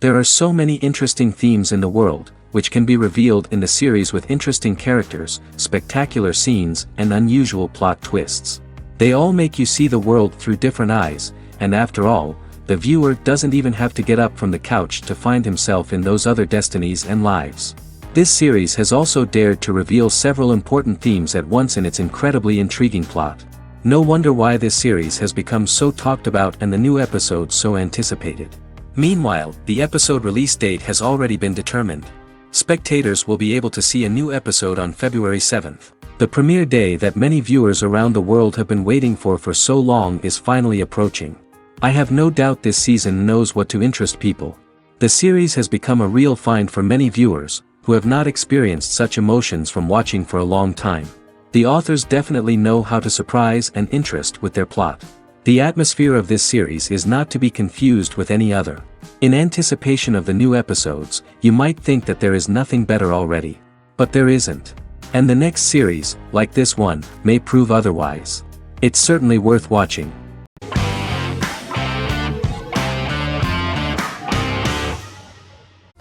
There are so many interesting themes in the world, which can be revealed in the series with interesting characters, spectacular scenes, and unusual plot twists. They all make you see the world through different eyes, and after all, the viewer doesn't even have to get up from the couch to find himself in those other destinies and lives. This series has also dared to reveal several important themes at once in its incredibly intriguing plot. No wonder why this series has become so talked about and the new episodes so anticipated. Meanwhile, the episode release date has already been determined. Spectators will be able to see a new episode on February 7th. The premiere day that many viewers around the world have been waiting for so long is finally approaching. I have no doubt this season knows what to interest people. The series has become a real find for many viewers, who have not experienced such emotions from watching for a long time. The authors definitely know how to surprise and interest with their plot. The atmosphere of this series is not to be confused with any other. In anticipation of the new episodes, you might think that there is nothing better already. But there isn't. And the next series, like this one, may prove otherwise. It's certainly worth watching.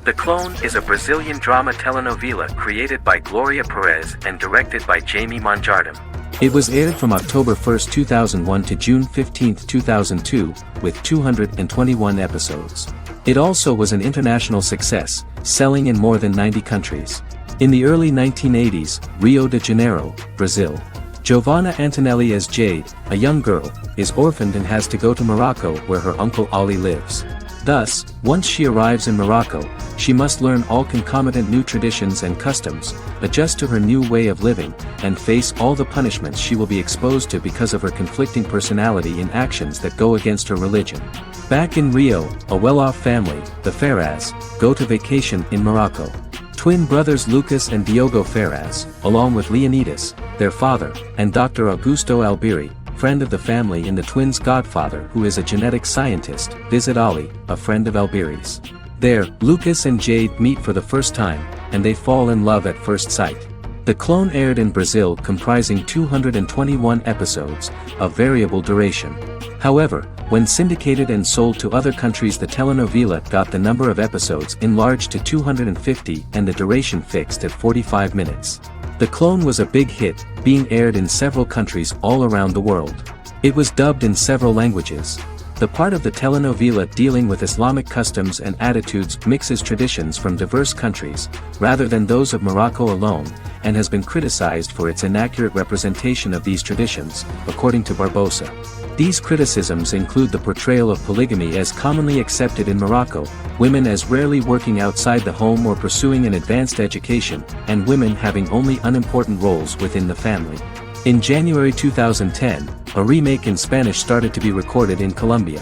The Clone is a Brazilian drama telenovela created by Gloria Perez and directed by Jamie Monjardim. It was aired from October 1, 2001 to June 15, 2002, with 221 episodes. It also was an international success, selling in more than 90 countries. In the early 1980s, Rio de Janeiro, Brazil. Giovanna Antonelli as Jade, a young girl, is orphaned and has to go to Morocco where her uncle Ali lives. Thus, once she arrives in Morocco, she must learn all concomitant new traditions and customs, adjust to her new way of living, and face all the punishments she will be exposed to because of her conflicting personality and actions that go against her religion. Back in Rio, a well-off family, the Ferraz, go to vacation in Morocco. Twin brothers Lucas and Diogo Ferraz, along with Leonidas, their father, and Dr. Augusto Albiri, friend of the family and the twins' godfather who is a genetic scientist, visit Ali, a friend of Albiri's. There, Lucas and Jade meet for the first time, and they fall in love at first sight. The Clone aired in Brazil comprising 221 episodes, of variable duration. However, when syndicated and sold to other countries, the telenovela got the number of episodes enlarged to 250 and the duration fixed at 45 minutes. The Clone was a big hit, being aired in several countries all around the world. It was dubbed in several languages. The part of the telenovela dealing with Islamic customs and attitudes mixes traditions from diverse countries, rather than those of Morocco alone, and has been criticized for its inaccurate representation of these traditions, according to Barbosa. These criticisms include the portrayal of polygamy as commonly accepted in Morocco, women as rarely working outside the home or pursuing an advanced education, and women having only unimportant roles within the family. In January 2010, a remake in Spanish started to be recorded in Colombia.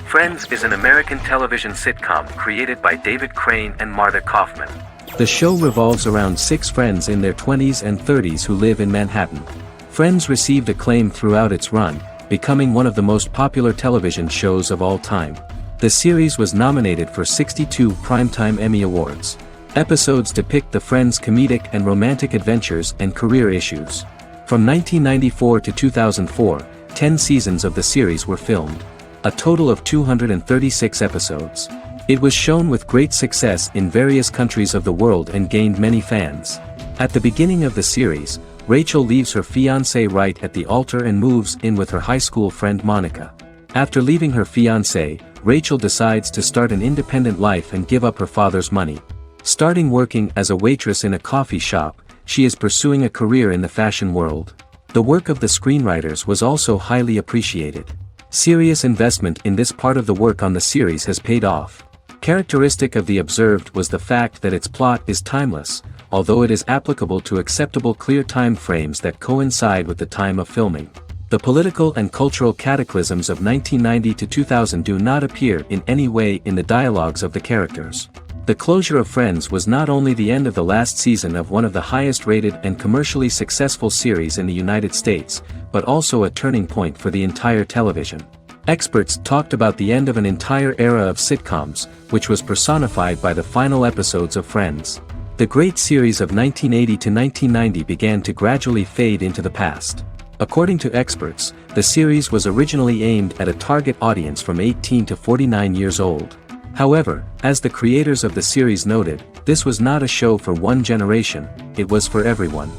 Friends is an American television sitcom created by David Crane and Marta Kaufman. The show revolves around 6 friends in their 20s and 30s who live in Manhattan. Friends received acclaim throughout its run, becoming one of the most popular television shows of all time. The series was nominated for 62 Primetime Emmy Awards. Episodes depict the friends' comedic and romantic adventures and career issues. From 1994 to 2004, 10 seasons of the series were filmed. A total of 236 episodes. It was shown with great success in various countries of the world and gained many fans. At the beginning of the series, Rachel leaves her fiancé right at the altar and moves in with her high school friend Monica. After leaving her fiancé, Rachel decides to start an independent life and give up her father's money. Starting working as a waitress in a coffee shop, she is pursuing a career in the fashion world. The work of the screenwriters was also highly appreciated. Serious investment in this part of the work on the series has paid off. Characteristic of The Observed was the fact that its plot is timeless, although it is applicable to acceptable clear time frames that coincide with the time of filming. The political and cultural cataclysms of 1990 to 2000 do not appear in any way in the dialogues of the characters. The closure of Friends was not only the end of the last season of one of the highest rated and commercially successful series in the United States, but also a turning point for the entire television. Experts talked about the end of an entire era of sitcoms, which was personified by the final episodes of Friends. The great series of 1980 to 1990 began to gradually fade into the past. According to experts, the series was originally aimed at a target audience from 18 to 49 years old. However, as the creators of the series noted, this was not a show for one generation, it was for everyone.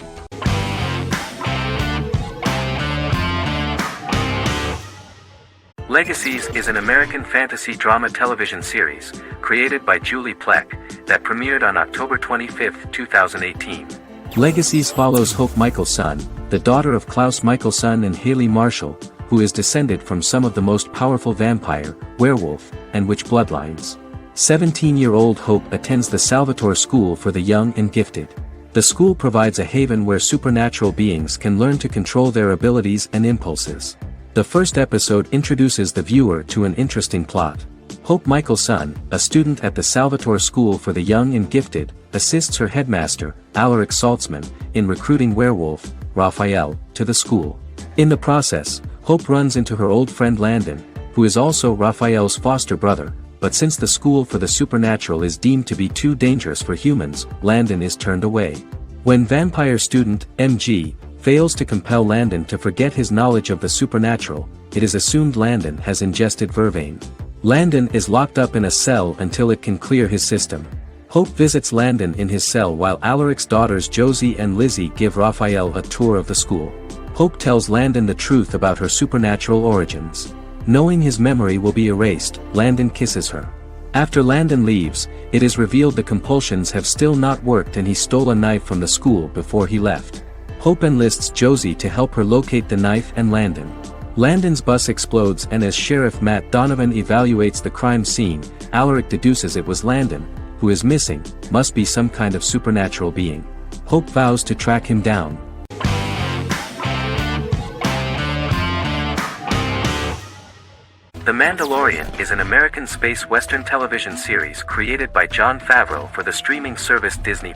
Legacies is an American fantasy drama television series, created by Julie Plec, that premiered on October 25, 2018. Legacies follows Hope Michelson, the daughter of Klaus Michelson and Haley Marshall, who is descended from some of the most powerful vampire, werewolf, and witch bloodlines. 17-year-old Hope attends the Salvatore School for the Young and Gifted. The school provides a haven where supernatural beings can learn to control their abilities and impulses. The first episode introduces the viewer to an interesting plot. Hope Michelson, a student at the Salvatore School for the Young and Gifted, assists her headmaster, Alaric Saltzman, in recruiting werewolf, Raphael, to the school. In the process, Hope runs into her old friend Landon, who is also Raphael's foster brother, but since the school for the supernatural is deemed to be too dangerous for humans, Landon is turned away. When vampire student, MG, fails to compel Landon to forget his knowledge of the supernatural, it is assumed Landon has ingested vervain. Landon is locked up in a cell until it can clear his system. Hope visits Landon in his cell while Alaric's daughters Josie and Lizzie give Raphael a tour of the school. Hope tells Landon the truth about her supernatural origins. Knowing his memory will be erased, Landon kisses her. After Landon leaves, it is revealed the compulsions have still not worked and he stole a knife from the school before he left. Hope enlists Josie to help her locate the knife and Landon. Landon's bus explodes and as Sheriff Matt Donovan evaluates the crime scene, Alaric deduces it was Landon, who is missing, must be some kind of supernatural being. Hope vows to track him down. The Mandalorian is an American space western television series created by Jon Favreau for the streaming service Disney+.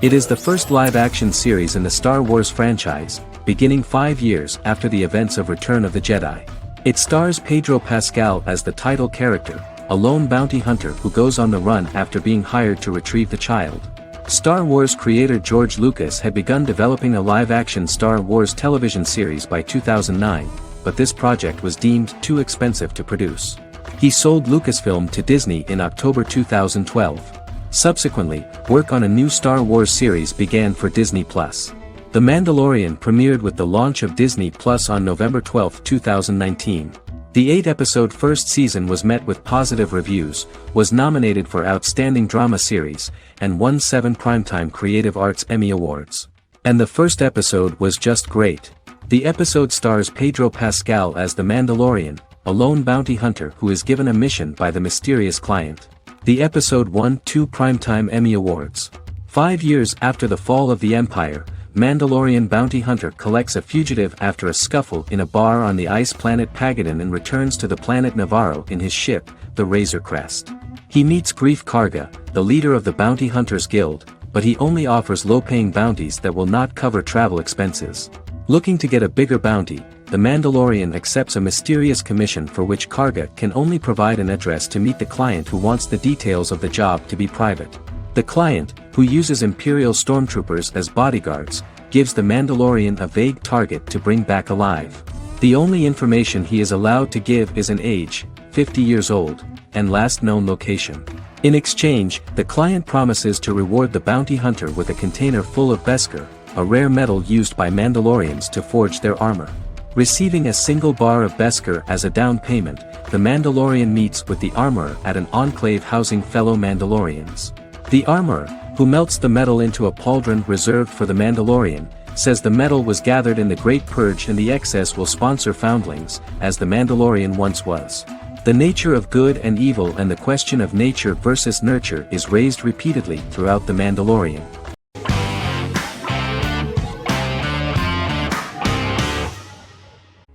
It is the first live-action series in the Star Wars franchise, beginning 5 years after the events of Return of the Jedi. It stars Pedro Pascal as the title character, a lone bounty hunter who goes on the run after being hired to retrieve the child. Star Wars creator George Lucas had begun developing a live-action Star Wars television series by 2009, but this project was deemed too expensive to produce. He sold Lucasfilm to Disney in October 2012. Subsequently, work on a new Star Wars series began for Disney+. The Mandalorian premiered with the launch of Disney Plus on November 12, 2019. The 8-episode first season was met with positive reviews, was nominated for Outstanding Drama Series, and won 7 Primetime Creative Arts Emmy Awards. And the first episode was just great. The episode stars Pedro Pascal as the Mandalorian, a lone bounty hunter who is given a mission by the mysterious client. The episode won 2 Primetime Emmy Awards. 5 years after the fall of the Empire, Mandalorian bounty hunter collects a fugitive after a scuffle in a bar on the ice planet Pagadan and returns to the planet Navarro in his ship, the Razor Crest. He meets Grief Karga, the leader of the Bounty Hunters Guild, but he only offers low-paying bounties that will not cover travel expenses. Looking to get a bigger bounty, the Mandalorian accepts a mysterious commission for which Karga can only provide an address to meet the client who wants the details of the job to be private. The client, who uses Imperial stormtroopers as bodyguards, gives the Mandalorian a vague target to bring back alive. The only information he is allowed to give is an age, 50 years old, and last known location. In exchange, the client promises to reward the bounty hunter with a container full of Beskar, a rare metal used by Mandalorians to forge their armor. Receiving a single bar of Beskar as a down payment, the Mandalorian meets with the armorer at an enclave housing fellow Mandalorians. The armorer, who melts the metal into a pauldron reserved for the Mandalorian, says the metal was gathered in the Great Purge and the excess will sponsor foundlings, as the Mandalorian once was. The nature of good and evil and the question of nature versus nurture is raised repeatedly throughout The Mandalorian.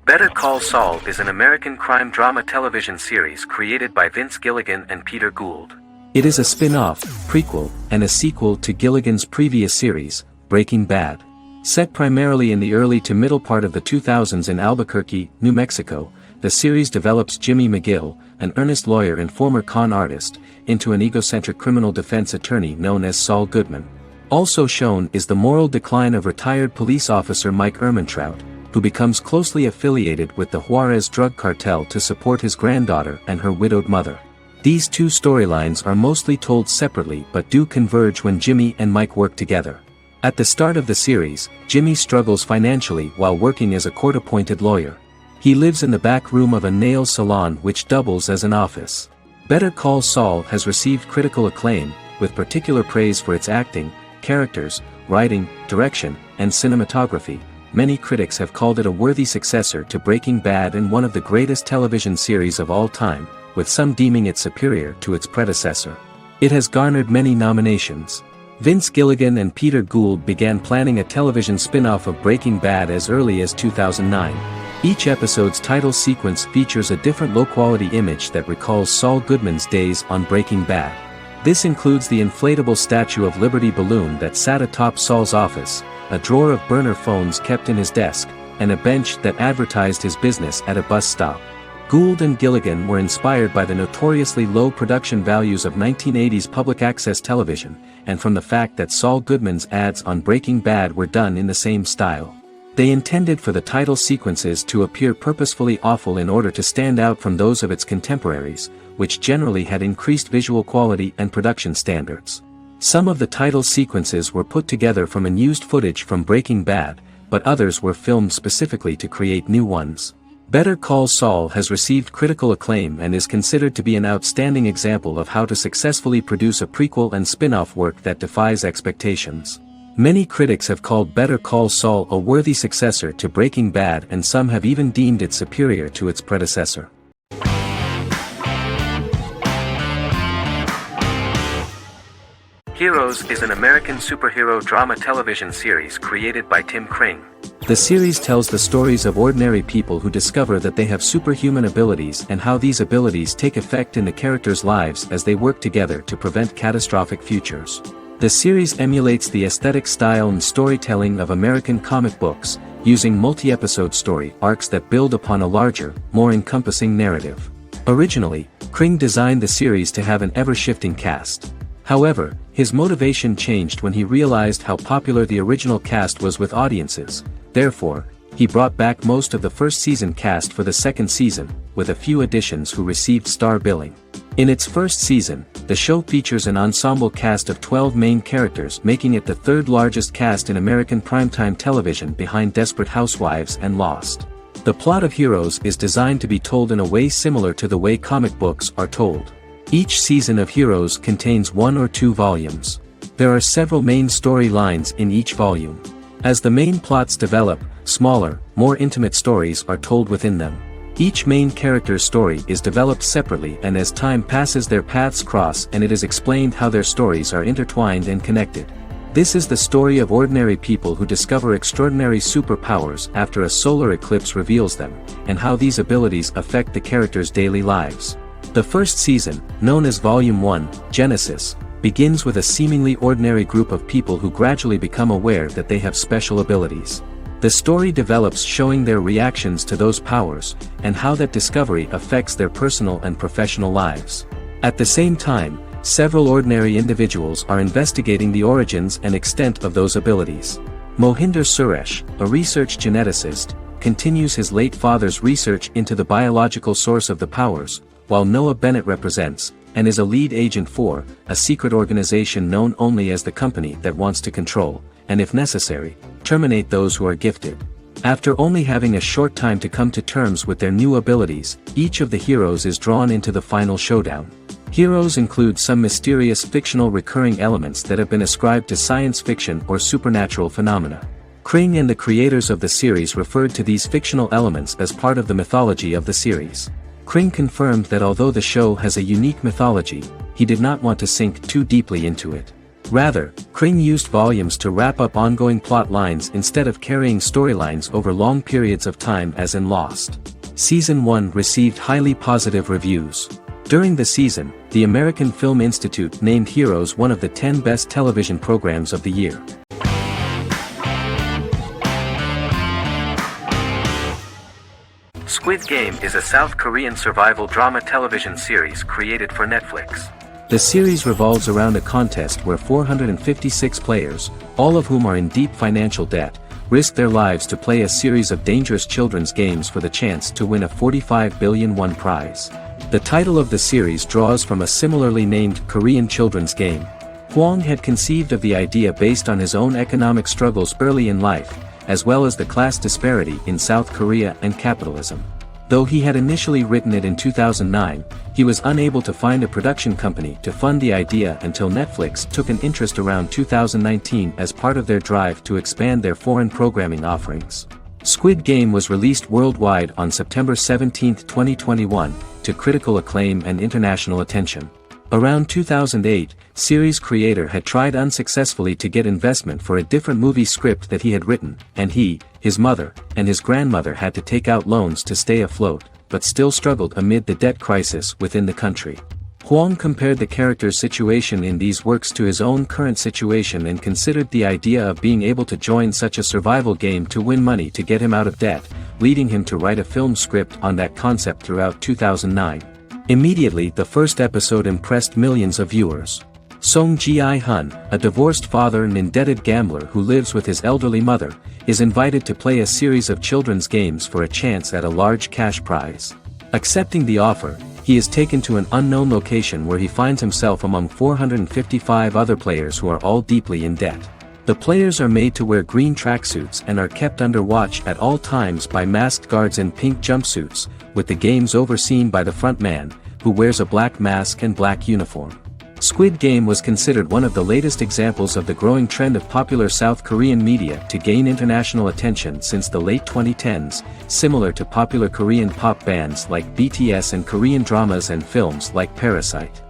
Better Call Saul is an American crime drama television series created by Vince Gilligan and Peter Gould. It is a spin-off, prequel, and a sequel to Gilligan's previous series, Breaking Bad. Set primarily in the early to middle part of the 2000s in Albuquerque, New Mexico, the series develops Jimmy McGill, an earnest lawyer and former con artist, into an egocentric criminal defense attorney known as Saul Goodman. Also shown is the moral decline of retired police officer Mike Ehrmantraut, who becomes closely affiliated with the Juarez drug cartel to support his granddaughter and her widowed mother. These two storylines are mostly told separately but do converge when Jimmy and Mike work together. At the start of the series, Jimmy struggles financially while working as a court-appointed lawyer. He lives in the back room of a nail salon which doubles as an office. Better Call Saul has received critical acclaim, with particular praise for its acting, characters, writing, direction, and cinematography. Many critics have called it a worthy successor to Breaking Bad and one of the greatest television series of all time, with some deeming it superior to its predecessor. It has garnered many nominations. Vince Gilligan and Peter Gould began planning a television spin-off of Breaking Bad as early as 2009. Each episode's title sequence features a different low-quality image that recalls Saul Goodman's days on Breaking Bad. This includes the inflatable Statue of Liberty balloon that sat atop Saul's office, a drawer of burner phones kept in his desk, and a bench that advertised his business at a bus stop. Gould and Gilligan were inspired by the notoriously low production values of 1980s public access television, and from the fact that Saul Goodman's ads on Breaking Bad were done in the same style. They intended for the title sequences to appear purposefully awful in order to stand out from those of its contemporaries, which generally had increased visual quality and production standards. Some of the title sequences were put together from unused footage from Breaking Bad, but others were filmed specifically to create new ones. Better Call Saul has received critical acclaim and is considered to be an outstanding example of how to successfully produce a prequel and spin-off work that defies expectations. Many critics have called Better Call Saul a worthy successor to Breaking Bad, and some have even deemed it superior to its predecessor. Heroes is an American superhero drama television series created by Tim Kring. The series tells the stories of ordinary people who discover that they have superhuman abilities and how these abilities take effect in the characters' lives as they work together to prevent catastrophic futures. The series emulates the aesthetic style and storytelling of American comic books, using multi-episode story arcs that build upon a larger, more encompassing narrative. Originally, Kring designed the series to have an ever-shifting cast. However, his motivation changed when he realized how popular the original cast was with audiences. Therefore, he brought back most of the first season cast for the second season, with a few additions who received star billing. In its first season, the show features an ensemble cast of 12 main characters, making it the third largest cast in American primetime television behind Desperate Housewives and Lost. The plot of Heroes is designed to be told in a way similar to the way comic books are told. Each season of Heroes contains 1 or 2 volumes. There are several main storylines in each volume. As the main plots develop, smaller, more intimate stories are told within them. Each main character's story is developed separately, and as time passes their paths cross and it is explained how their stories are intertwined and connected. This is the story of ordinary people who discover extraordinary superpowers after a solar eclipse reveals them, and how these abilities affect the characters' daily lives. The first season, known as Volume 1, Genesis, begins with a seemingly ordinary group of people who gradually become aware that they have special abilities. The story develops showing their reactions to those powers, and how that discovery affects their personal and professional lives. At the same time, several ordinary individuals are investigating the origins and extent of those abilities. Mohinder Suresh, a research geneticist, continues his late father's research into the biological source of the powers, while Noah Bennett represents, and is a lead agent for, a secret organization known only as the Company that wants to control, and if necessary, terminate those who are gifted. After only having a short time to come to terms with their new abilities, each of the heroes is drawn into the final showdown. Heroes include some mysterious fictional recurring elements that have been ascribed to science fiction or supernatural phenomena. Kring and the creators of the series referred to these fictional elements as part of the mythology of the series. Kring confirmed that although the show has a unique mythology, he did not want to sink too deeply into it. Rather, Kring used volumes to wrap up ongoing plot lines instead of carrying storylines over long periods of time as in Lost. Season 1 received highly positive reviews. During the season, the American Film Institute named Heroes one of the 10 best television programs of the year. Squid Game is a South Korean survival drama television series created for Netflix. The series revolves around a contest where 456 players, all of whom are in deep financial debt, risked their lives to play a series of dangerous children's games for the chance to win a 45 billion won prize. The title of the series draws from a similarly named Korean children's game. Hwang had conceived of the idea based on his own economic struggles early in life, as well as the class disparity in South Korea and capitalism. Though he had initially written it in 2009, he was unable to find a production company to fund the idea until Netflix took an interest around 2019 as part of their drive to expand their foreign programming offerings. Squid Game was released worldwide on September 17, 2021, to critical acclaim and international attention. Around 2008, series creator had tried unsuccessfully to get investment for a different movie script that he had written, and he, his mother, and his grandmother had to take out loans to stay afloat, but still struggled amid the debt crisis within the country. Hwang compared the character's situation in these works to his own current situation and considered the idea of being able to join such a survival game to win money to get him out of debt, leading him to write a film script on that concept throughout 2009. Immediately the first episode impressed millions of viewers. Song Ji-hun, a divorced father and indebted gambler who lives with his elderly mother, is invited to play a series of children's games for a chance at a large cash prize. Accepting the offer, he is taken to an unknown location where he finds himself among 455 other players who are all deeply in debt. The players are made to wear green tracksuits and are kept under watch at all times by masked guards in pink jumpsuits, with the games overseen by the front man, who wears a black mask and black uniform. Squid Game was considered one of the latest examples of the growing trend of popular South Korean media to gain international attention since the late 2010s, similar to popular Korean pop bands like BTS and Korean dramas and films like Parasite.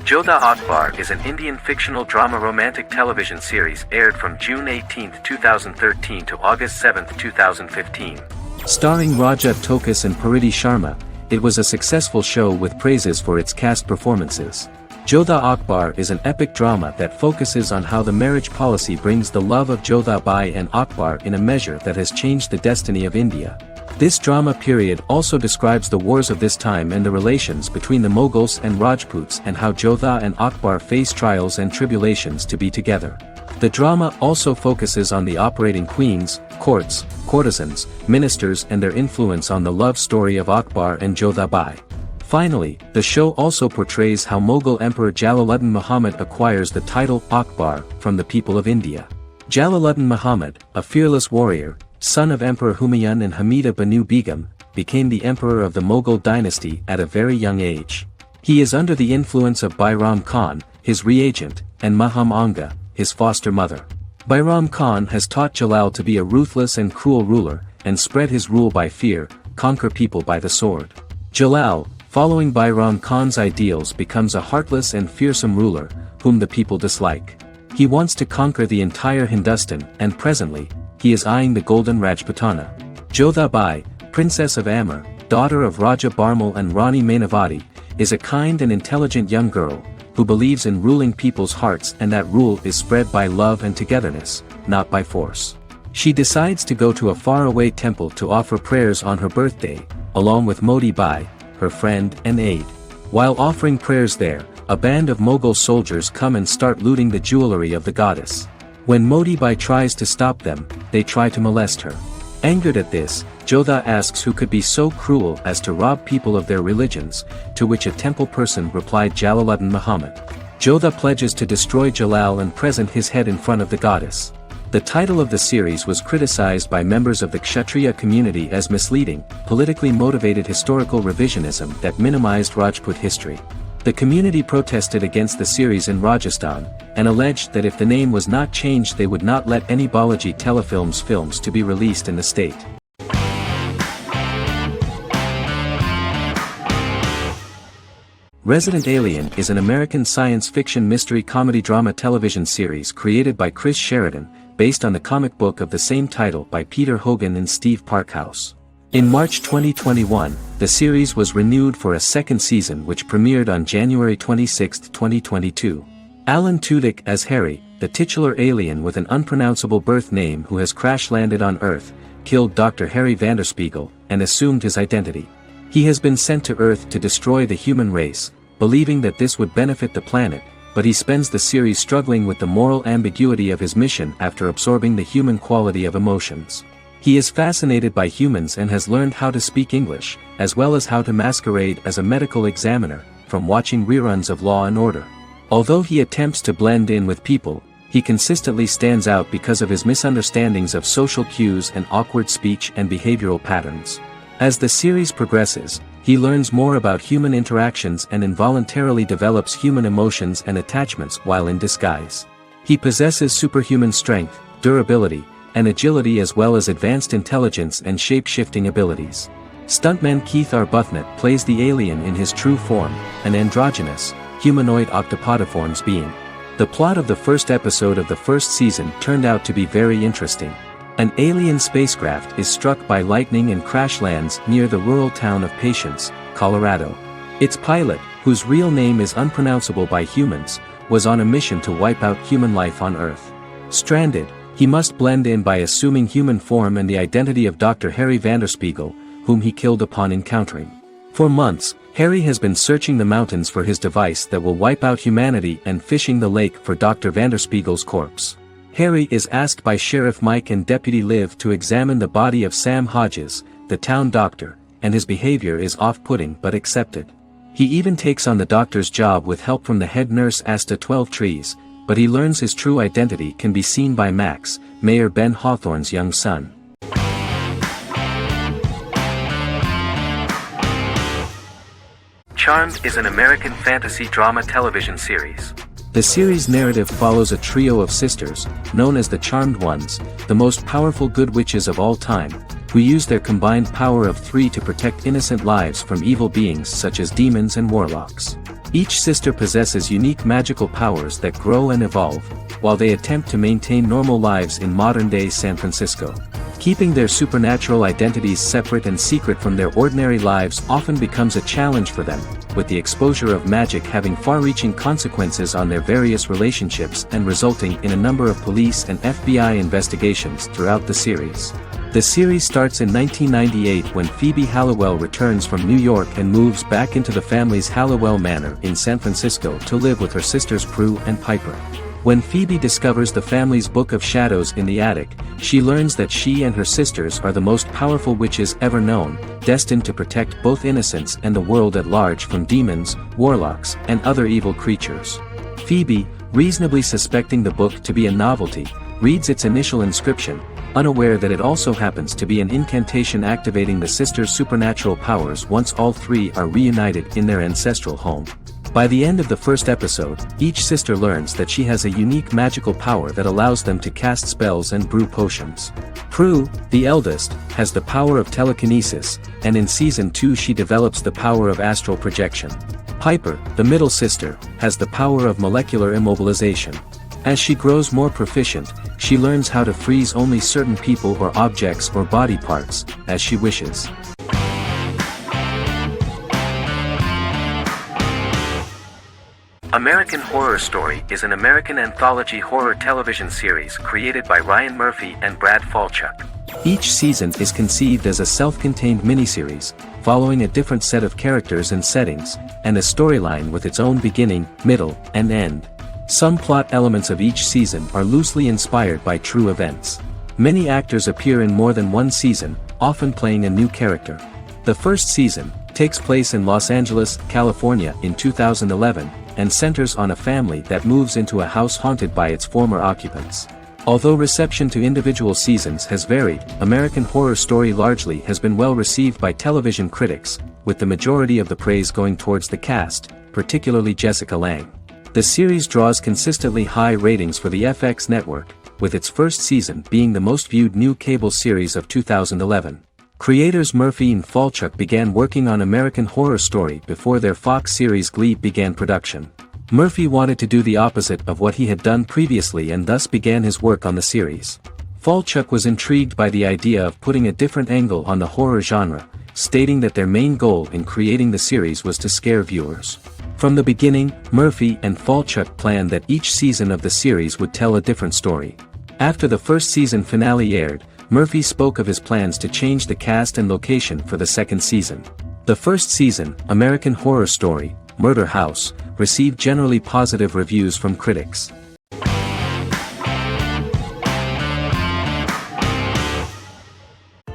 Jodha Akbar is an Indian fictional drama romantic television series aired from June 18, 2013 to August 7, 2015. Starring Raja Tokas and Pariti Sharma, it was a successful show with praises for its cast performances. Jodha Akbar is an epic drama that focuses on how the marriage policy brings the love of Jodha Bai and Akbar in a measure that has changed the destiny of India. This drama period also describes the wars of this time and the relations between the Mughals and Rajputs and how Jodha and Akbar face trials and tribulations to be together. The drama also focuses on the operating queens, courts, courtesans, ministers and their influence on the love story of Akbar and Jodha Bai. Finally, the show also portrays how Mughal Emperor Jalaluddin Muhammad acquires the title Akbar from the people of India. Jalaluddin Muhammad, a fearless warrior, son of Emperor Humayun and Hamida Banu Begum, became the emperor of the Mughal dynasty at a very young age. He is under the influence of Bairam Khan, his reagent, and Maham Anga, his foster mother. Bairam Khan has taught Jalal to be a ruthless and cruel ruler, and spread his rule by fear, conquer people by the sword. Jalal, following Bairam Khan's ideals, becomes a heartless and fearsome ruler, whom the people dislike. He wants to conquer the entire Hindustan, and presently, he is eyeing the golden Rajputana. Jodha Bai, princess of Amber, daughter of Raja Barmal and Rani Mainavati, is a kind and intelligent young girl, who believes in ruling people's hearts and that rule is spread by love and togetherness, not by force. She decides to go to a faraway temple to offer prayers on her birthday, along with Modi Bai, her friend and aide. While offering prayers there, a band of Mughal soldiers come and start looting the jewelry of the goddess. When Modi Bai tries to stop them, they try to molest her. Angered at this, Jodha asks who could be so cruel as to rob people of their religions, to which a temple person replied Jalaluddin Muhammad. Jodha pledges to destroy Jalal and present his head in front of the goddess. The title of the series was criticized by members of the Kshatriya community as misleading, politically motivated historical revisionism that minimized Rajput history. The community protested against the series in Rajasthan, and alleged that if the name was not changed they would not let any Balaji Telefilms films to be released in the state. Resident Alien is an American science fiction mystery comedy drama television series created by Chris Sheridan, based on the comic book of the same title by Peter Hogan and Steve Parkhouse. In March 2021, the series was renewed for a second season which premiered on January 26, 2022. Alan Tudyk as Harry, the titular alien with an unpronounceable birth name who has crash-landed on Earth, killed Dr. Harry Vanderspiegel, and assumed his identity. He has been sent to Earth to destroy the human race, believing that this would benefit the planet, but he spends the series struggling with the moral ambiguity of his mission after absorbing the human quality of emotions. He is fascinated by humans and has learned how to speak English, as well as how to masquerade as a medical examiner, from watching reruns of Law and Order. Although he attempts to blend in with people, he consistently stands out because of his misunderstandings of social cues and awkward speech and behavioral patterns. As the series progresses, he learns more about human interactions and involuntarily develops human emotions and attachments while in disguise. He possesses superhuman strength, durability, and agility as well as advanced intelligence and shape-shifting abilities. Stuntman Keith Arbuthnot plays the alien in his true form, an androgynous, humanoid octopodiforms being. The plot of the first episode of the first season turned out to be very interesting. An alien spacecraft is struck by lightning and crash lands near the rural town of Patience, Colorado. Its pilot, whose real name is unpronounceable by humans, was on a mission to wipe out human life on Earth. Stranded, he must blend in by assuming human form and the identity of Dr. Harry Vanderspiegel, whom he killed upon encountering. For months, Harry has been searching the mountains for his device that will wipe out humanity and fishing the lake for Dr. Vanderspiegel's corpse. Harry is asked by Sheriff Mike and Deputy Liv to examine the body of Sam Hodges, the town doctor, and his behavior is off-putting but accepted. He even takes on the doctor's job with help from the head nurse Asta 12 Trees, but he learns his true identity can be seen by Max, Mayor Ben Hawthorne's young son. Charmed is an American fantasy drama television series. The series' narrative follows a trio of sisters, known as the Charmed Ones, the most powerful good witches of all time, who use their combined power of 3 to protect innocent lives from evil beings such as demons and warlocks. Each sister possesses unique magical powers that grow and evolve, while they attempt to maintain normal lives in modern-day San Francisco. Keeping their supernatural identities separate and secret from their ordinary lives often becomes a challenge for them, with the exposure of magic having far-reaching consequences on their various relationships and resulting in a number of police and FBI investigations throughout the series. The series starts in 1998 when Phoebe Halliwell returns from New York and moves back into the family's Halliwell Manor in San Francisco to live with her sisters Prue and Piper. When Phoebe discovers the family's Book of Shadows in the attic, she learns that she and her sisters are the most powerful witches ever known, destined to protect both innocents and the world at large from demons, warlocks, and other evil creatures. Phoebe, reasonably suspecting the book to be a novelty, reads its initial inscription, unaware that it also happens to be an incantation activating the sisters' supernatural powers once all 3 are reunited in their ancestral home. By the end of the first episode, each sister learns that she has a unique magical power that allows them to cast spells and brew potions. Prue, the eldest, has the power of telekinesis, and in Season 2 she develops the power of astral projection. Piper, the middle sister, has the power of molecular immobilization. As she grows more proficient, she learns how to freeze only certain people or objects or body parts, as she wishes. American Horror Story is an American anthology horror television series created by Ryan Murphy and Brad Falchuk. Each season is conceived as a self-contained miniseries, following a different set of characters and settings, and a storyline with its own beginning, middle, and end. Some plot elements of each season are loosely inspired by true events. Many actors appear in more than one season, often playing a new character. The first season takes place in Los Angeles, California in 2011, and centers on a family that moves into a house haunted by its former occupants. Although reception to individual seasons has varied, American Horror Story largely has been well received by television critics, with the majority of the praise going towards the cast, particularly Jessica Lange. The series draws consistently high ratings for the FX network, with its first season being the most viewed new cable series of 2011. Creators Murphy and Falchuk began working on American Horror Story before their Fox series Glee began production. Murphy wanted to do the opposite of what he had done previously and thus began his work on the series. Falchuk was intrigued by the idea of putting a different angle on the horror genre, stating that their main goal in creating the series was to scare viewers. From the beginning, Murphy and Falchuk planned that each season of the series would tell a different story. After the first season finale aired, Murphy spoke of his plans to change the cast and location for the second season. The first season, American Horror Story, Murder House, received generally positive reviews from critics.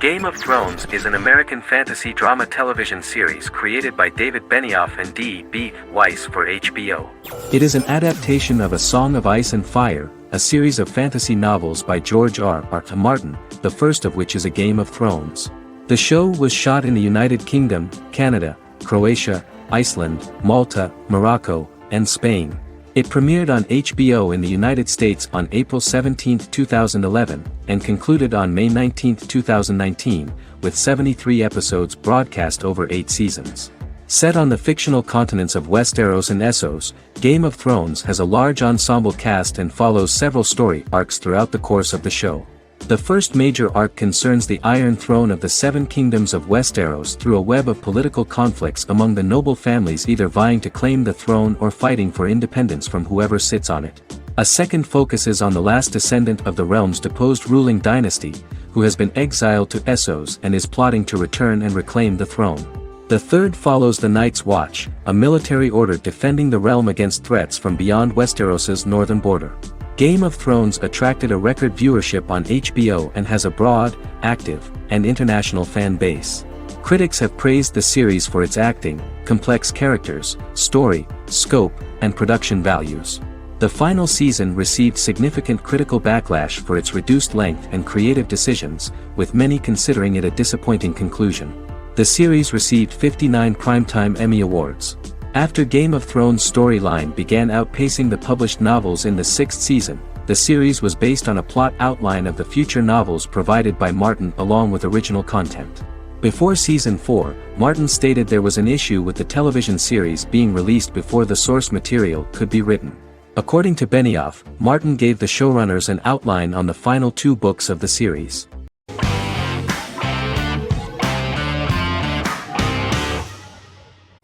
Game of Thrones is an American fantasy drama television series created by David Benioff and D.B. Weiss for HBO. It is an adaptation of A Song of Ice and Fire, a series of fantasy novels by George R.R. Martin, the first of which is A Game of Thrones. The show was shot in the United Kingdom, Canada, Croatia, Iceland, Malta, Morocco, and Spain. It premiered on HBO in the United States on April 17, 2011, and concluded on May 19, 2019, with 73 episodes broadcast over 8 seasons. Set on the fictional continents of Westeros and Essos, Game of Thrones has a large ensemble cast and follows several story arcs throughout the course of the show. The first major arc concerns the Iron Throne of the Seven Kingdoms of Westeros through a web of political conflicts among the noble families either vying to claim the throne or fighting for independence from whoever sits on it. A second focuses on the last descendant of the realm's deposed ruling dynasty, who has been exiled to Essos and is plotting to return and reclaim the throne. The third follows the Night's Watch, a military order defending the realm against threats from beyond Westeros's northern border. Game of Thrones attracted a record viewership on HBO and has a broad, active, and international fan base. Critics have praised the series for its acting, complex characters, story, scope, and production values. The final season received significant critical backlash for its reduced length and creative decisions, with many considering it a disappointing conclusion. The series received 59 Primetime Emmy Awards. After Game of Thrones' storyline began outpacing the published novels in the 6th season, the series was based on a plot outline of the future novels provided by Martin along with original content. Before Season 4, Martin stated there was an issue with the television series being released before the source material could be written. According to Benioff, Martin gave the showrunners an outline on the final 2 books of the series.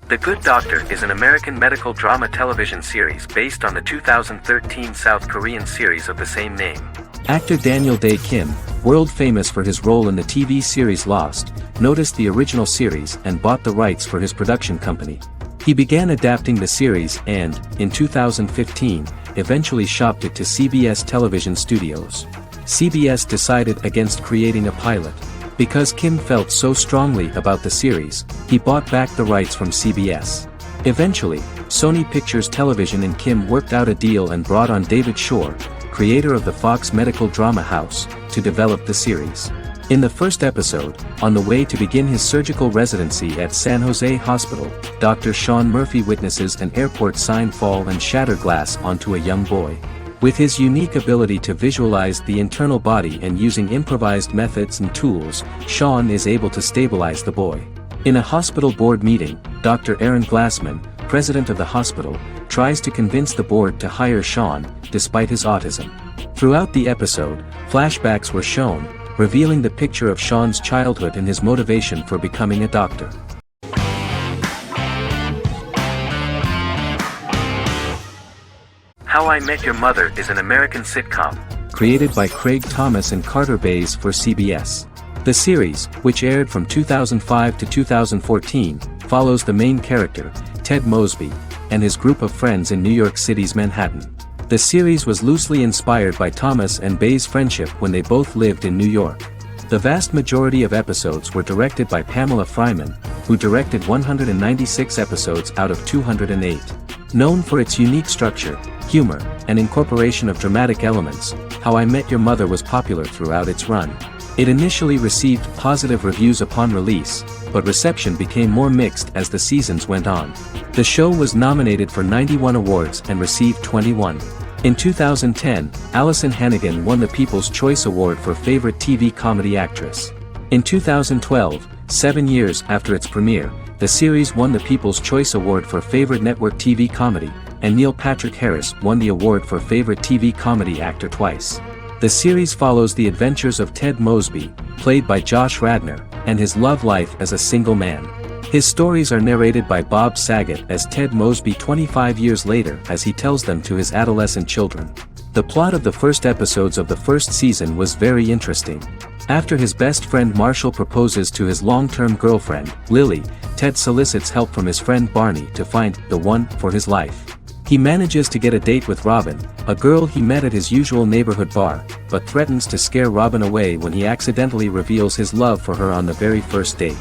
The Good Doctor is an American medical drama television series based on the 2013 South Korean series of the same name. Actor Daniel Dae Kim, world famous for his role in the TV series Lost, noticed the original series and bought the rights for his production company. He began adapting the series and, in 2015, eventually shopped it to CBS Television Studios. CBS decided against creating a pilot. Because Kim felt so strongly about the series, he bought back the rights from CBS. Eventually, Sony Pictures Television and Kim worked out a deal and brought on David Shore, creator of the Fox medical drama house, to develop the series. In the first episode, on the way to begin his surgical residency at San Jose Hospital, Dr. Sean Murphy witnesses an airport sign fall and shatter glass onto a young boy. With his unique ability to visualize the internal body and using improvised methods and tools, Sean is able to stabilize the boy. In a hospital board meeting, Dr. Aaron Glassman, president of the hospital, tries to convince the board to hire Sean, despite his autism. Throughout the episode, flashbacks were shown, revealing the picture of Sean's childhood and his motivation for becoming a doctor. How I Met Your Mother is an American sitcom. Created by Craig Thomas and Carter Bays for CBS. The series, which aired from 2005 to 2014, follows the main character, Ted Mosby, and his group of friends in New York City's Manhattan. The series was loosely inspired by Thomas and Bays' friendship when they both lived in New York. The vast majority of episodes were directed by Pamela Fryman, who directed 196 episodes out of 208. Known for its unique structure, humor, and incorporation of dramatic elements, How I Met Your Mother was popular throughout its run. It initially received positive reviews upon release, but reception became more mixed as the seasons went on. The show was nominated for 91 awards and received 21. In 2010, Allison Hannigan won the People's Choice Award for Favorite TV Comedy Actress. In 2012, 7 years after its premiere, the series won the People's Choice Award for Favorite Network TV Comedy, and Neil Patrick Harris won the award for Favorite TV Comedy Actor twice. The series follows the adventures of Ted Mosby, played by Josh Radnor, and his love life as a single man. His stories are narrated by Bob Saget as Ted Mosby 25 years later as he tells them to his adolescent children. The plot of the first episodes of the first season was very interesting. After his best friend Marshall proposes to his long-term girlfriend, Lily, Ted solicits help from his friend Barney to find the one for his life. He manages to get a date with Robin, a girl he met at his usual neighborhood bar, but threatens to scare Robin away when he accidentally reveals his love for her on the very first date.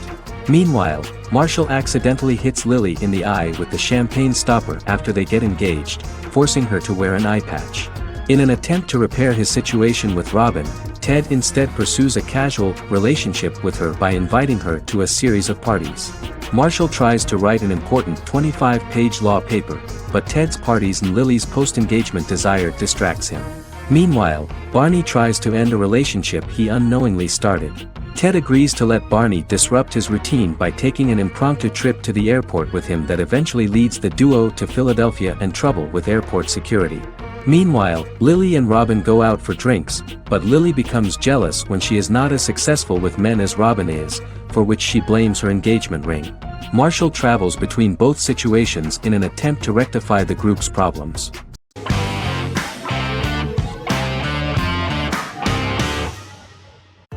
Meanwhile, Marshall accidentally hits Lily in the eye with the champagne stopper after they get engaged, forcing her to wear an eye patch. In an attempt to repair his situation with Robin, Ted instead pursues a casual relationship with her by inviting her to a series of parties. Marshall tries to write an important 25-page law paper, but Ted's parties and Lily's post-engagement desire distracts him. Meanwhile, Barney tries to end a relationship he unknowingly started. Ted agrees to let Barney disrupt his routine by taking an impromptu trip to the airport with him that eventually leads the duo to Philadelphia and trouble with airport security. Meanwhile, Lily and Robin go out for drinks, but Lily becomes jealous when she is not as successful with men as Robin is, for which she blames her engagement ring. Marshall travels between both situations in an attempt to rectify the group's problems.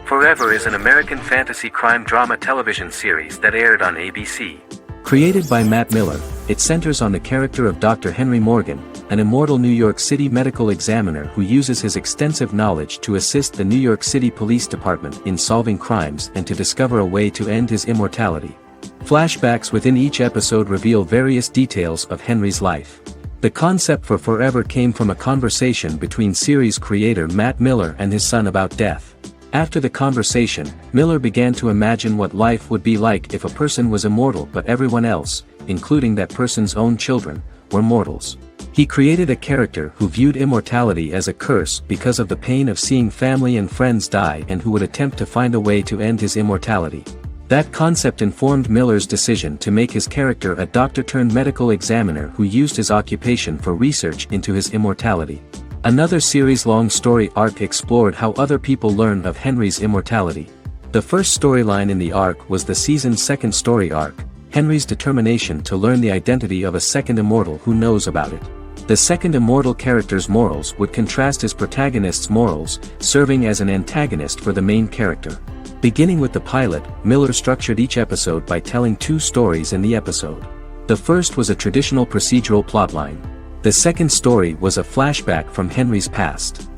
Forever is an American fantasy crime drama television series that aired on ABC. Created by Matt Miller, it centers on the character of Dr. Henry Morgan, an immortal New York City medical examiner who uses his extensive knowledge to assist the New York City Police Department in solving crimes and to discover a way to end his immortality. Flashbacks within each episode reveal various details of Henry's life. The concept for Forever came from a conversation between series creator Matt Miller and his son about death. After the conversation, Miller began to imagine what life would be like if a person was immortal but everyone else, including that person's own children, were mortals. He created a character who viewed immortality as a curse because of the pain of seeing family and friends die and who would attempt to find a way to end his immortality. That concept informed Miller's decision to make his character a doctor-turned-medical examiner who used his occupation for research into his immortality. Another series-long story arc explored how other people learned of Henry's immortality. The first storyline in the arc was the season's second story arc, Henry's determination to learn the identity of a second immortal who knows about it. The second immortal character's morals would contrast his protagonist's morals, serving as an antagonist for the main character. Beginning with the pilot, Miller structured each episode by telling two stories in the episode. The first was a traditional procedural plotline. The second story was a flashback from Henry's past.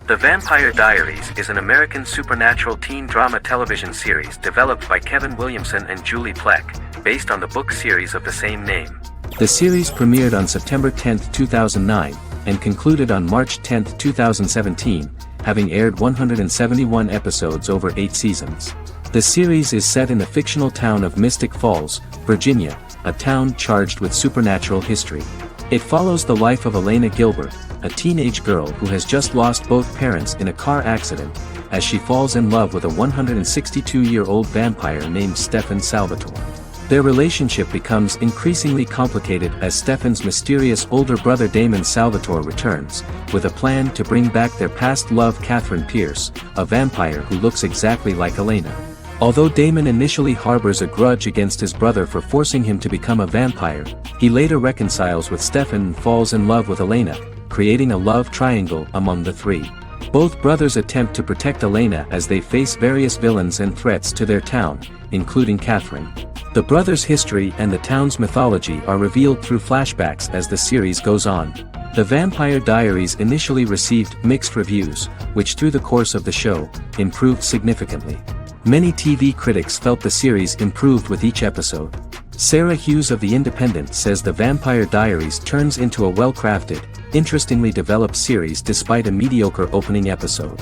The Vampire Diaries is an American supernatural teen drama television series developed by Kevin Williamson and Julie Plec, based on the book series of the same name. The series premiered on September 10, 2009, and concluded on March 10, 2017, having aired 171 episodes over 8 seasons. The series is set in the fictional town of Mystic Falls, Virginia, a town charged with supernatural history. It follows the life of Elena Gilbert, a teenage girl who has just lost both parents in a car accident, as she falls in love with a 162-year-old vampire named Stefan Salvatore. Their relationship becomes increasingly complicated as Stefan's mysterious older brother Damon Salvatore returns, with a plan to bring back their past love Catherine Pierce, a vampire who looks exactly like Elena. Although Damon initially harbors a grudge against his brother for forcing him to become a vampire, he later reconciles with Stefan and falls in love with Elena, creating a love triangle among the three. Both brothers attempt to protect Elena as they face various villains and threats to their town, including Catherine. The brothers' history and the town's mythology are revealed through flashbacks as the series goes on. The Vampire Diaries initially received mixed reviews, which through the course of the show, improved significantly. Many TV critics felt the series improved with each episode. Sarah Hughes of The Independent says The Vampire Diaries turns into a well-crafted, interestingly developed series despite a mediocre opening episode.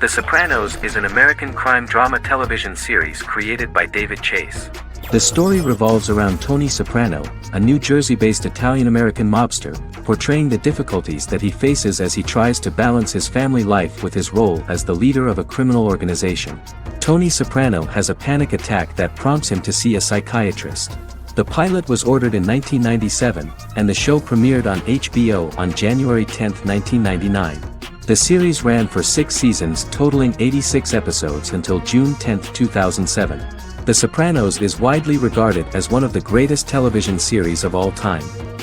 The Sopranos is an American crime drama television series created by David Chase. The story revolves around Tony Soprano, a New Jersey-based Italian-American mobster, portraying the difficulties that he faces as he tries to balance his family life with his role as the leader of a criminal organization. Tony Soprano has a panic attack that prompts him to see a psychiatrist. The pilot was ordered in 1997, and the show premiered on HBO on January 10, 1999. The series ran for 6 seasons totaling 86 episodes until June 10, 2007. The Sopranos is widely regarded as one of the greatest television series of all time.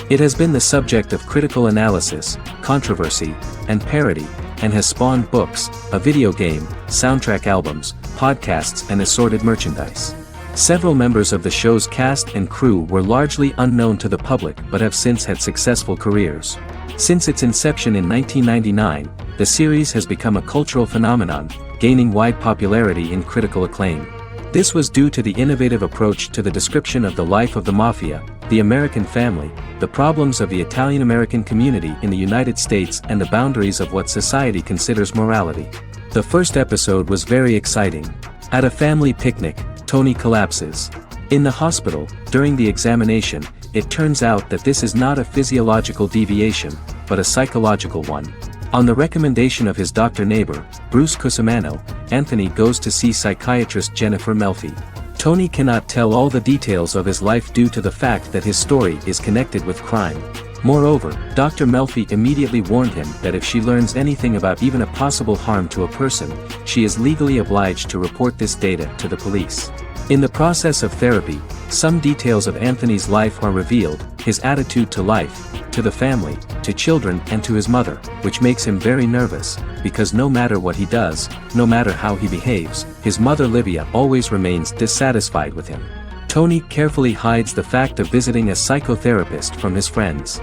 It has been the subject of critical analysis, controversy, and parody, and has spawned books, a video game, soundtrack albums, podcasts and assorted merchandise. Several members of the show's cast and crew were largely unknown to the public but have since had successful careers. Since its inception in 1999, the series has become a cultural phenomenon, gaining wide popularity and critical acclaim. This was due to the innovative approach to the description of the life of the mafia, the American family, the problems of the Italian-American community in the United States and the boundaries of what society considers morality. The first episode was very exciting. At a family picnic, Tony collapses. In the hospital, during the examination, it turns out that this is not a physiological deviation, but a psychological one. On the recommendation of his doctor neighbor, Bruce Cusimano, Anthony goes to see psychiatrist Jennifer Melfi. Tony cannot tell all the details of his life due to the fact that his story is connected with crime. Moreover, Dr. Melfi immediately warned him that if she learns anything about even a possible harm to a person, she is legally obliged to report this data to the police. In the process of therapy, some details of Anthony's life are revealed, his attitude to life, to the family, to children and to his mother, which makes him very nervous, because no matter what he does, no matter how he behaves, his mother Livia always remains dissatisfied with him. Tony carefully hides the fact of visiting a psychotherapist from his friends.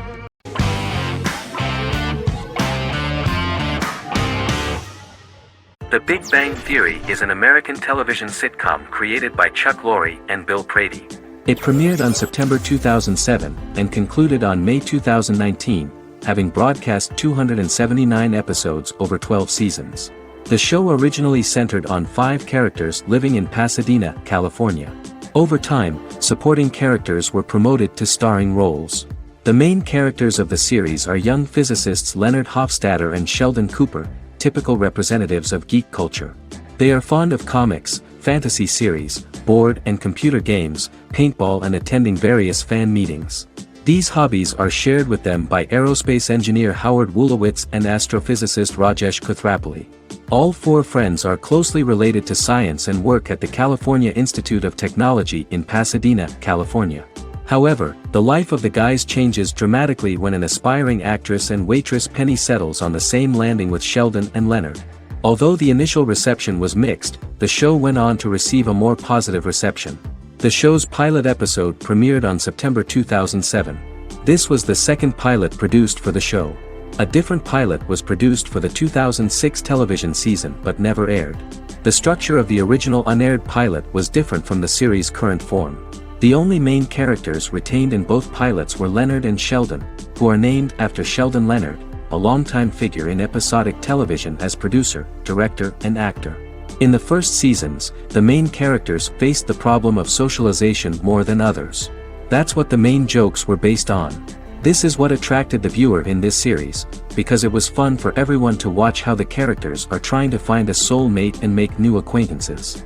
The Big Bang Theory is an American television sitcom created by Chuck Lorre and Bill Prady. It premiered on September 2007 and concluded on May 2019, having broadcast 279 episodes over 12 seasons. The show originally centered on 5 characters living in Pasadena, California. Over time, supporting characters were promoted to starring roles. The main characters of the series are young physicists Leonard Hofstadter and Sheldon Cooper, typical representatives of geek culture. They are fond of comics, fantasy series, board and computer games, paintball and attending various fan meetings. These hobbies are shared with them by aerospace engineer Howard Wolowitz and astrophysicist Rajesh Kuthrapalli. All 4 friends are closely related to science and work at the California Institute of Technology in Pasadena, California. However, the life of the guys changes dramatically when an aspiring actress and waitress Penny settles on the same landing with Sheldon and Leonard. Although the initial reception was mixed, the show went on to receive a more positive reception. The show's pilot episode premiered on September 2007. This was the second pilot produced for the show. A different pilot was produced for the 2006 television season but never aired. The structure of the original unaired pilot was different from the series' current form. The only main characters retained in both pilots were Leonard and Sheldon, who are named after Sheldon Leonard, a longtime figure in episodic television as producer, director, and actor. In the first seasons, the main characters faced the problem of socialization more than others. That's what the main jokes were based on. This is what attracted the viewer in this series, because it was fun for everyone to watch how the characters are trying to find a soulmate and make new acquaintances.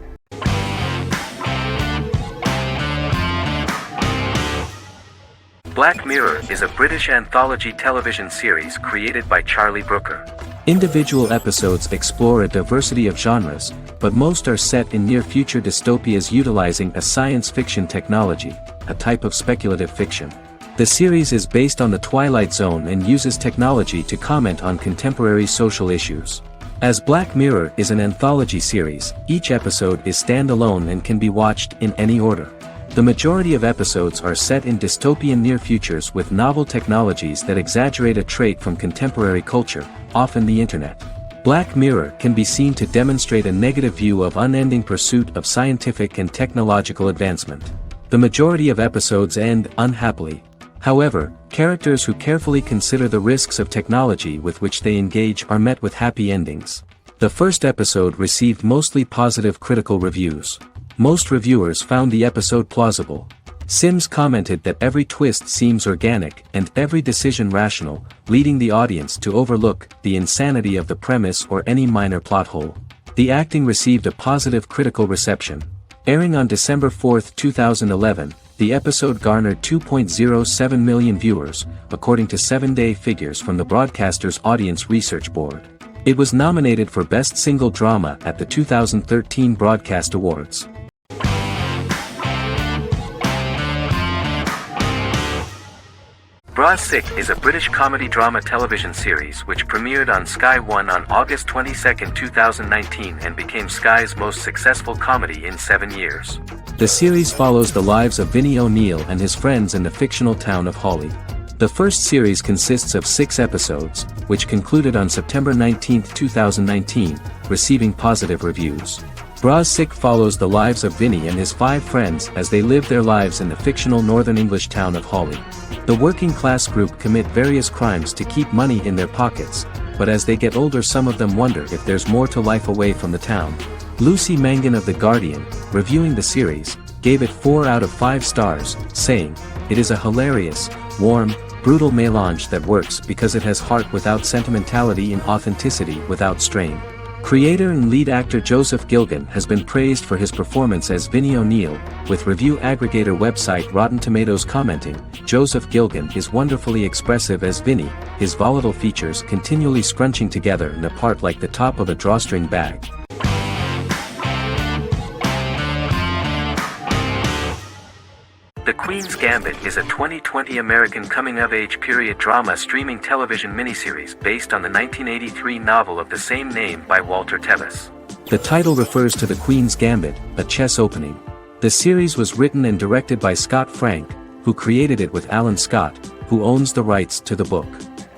Black Mirror is a British anthology television series created by Charlie Brooker. Individual episodes explore a diversity of genres, but most are set in near-future dystopias utilizing a science fiction technology, a type of speculative fiction. The series is based on the Twilight Zone and uses technology to comment on contemporary social issues. As Black Mirror is an anthology series, each episode is standalone and can be watched in any order. The majority of episodes are set in dystopian near futures with novel technologies that exaggerate a trait from contemporary culture, often the internet. Black Mirror can be seen to demonstrate a negative view of unending pursuit of scientific and technological advancement. The majority of episodes end unhappily. However, characters who carefully consider the risks of technology with which they engage are met with happy endings. The first episode received mostly positive critical reviews. Most reviewers found the episode plausible. Sims commented that every twist seems organic and every decision rational, leading the audience to overlook the insanity of the premise or any minor plot hole. The acting received a positive critical reception. Airing on December 4, 2011, the episode garnered 2.07 million viewers, according to 7-day figures from the broadcaster's Audience Research Board. It was nominated for Best Single Drama at the 2013 Broadcast Awards. Brazzik is a British comedy drama television series which premiered on Sky One on August 22, 2019 and became Sky's most successful comedy in 7 years. The series follows the lives of Vinnie O'Neill and his friends in the fictional town of Hawley. The first series consists of 6 episodes, which concluded on September 19, 2019, receiving positive reviews. Brazzik follows the lives of Vinnie and his 5 friends as they live their lives in the fictional Northern English town of Hawley. The working class group commit various crimes to keep money in their pockets, but as they get older some of them wonder if there's more to life away from the town. Lucy Mangan of The Guardian, reviewing the series, gave it 4 out of 5 stars, saying, "It is a hilarious, warm, brutal melange that works because it has heart without sentimentality and authenticity without strain." Creator and lead actor Joseph Gilgun has been praised for his performance as Vinnie O'Neill, with review aggregator website Rotten Tomatoes commenting, "Joseph Gilgun is wonderfully expressive as Vinnie, his volatile features continually scrunching together and apart like the top of a drawstring bag." The Queen's Gambit is a 2020 American coming-of-age period drama streaming television miniseries based on the 1983 novel of the same name by Walter Tevis. The title refers to The Queen's Gambit, a chess opening. The series was written and directed by Scott Frank, who created it with Alan Scott, who owns the rights to the book.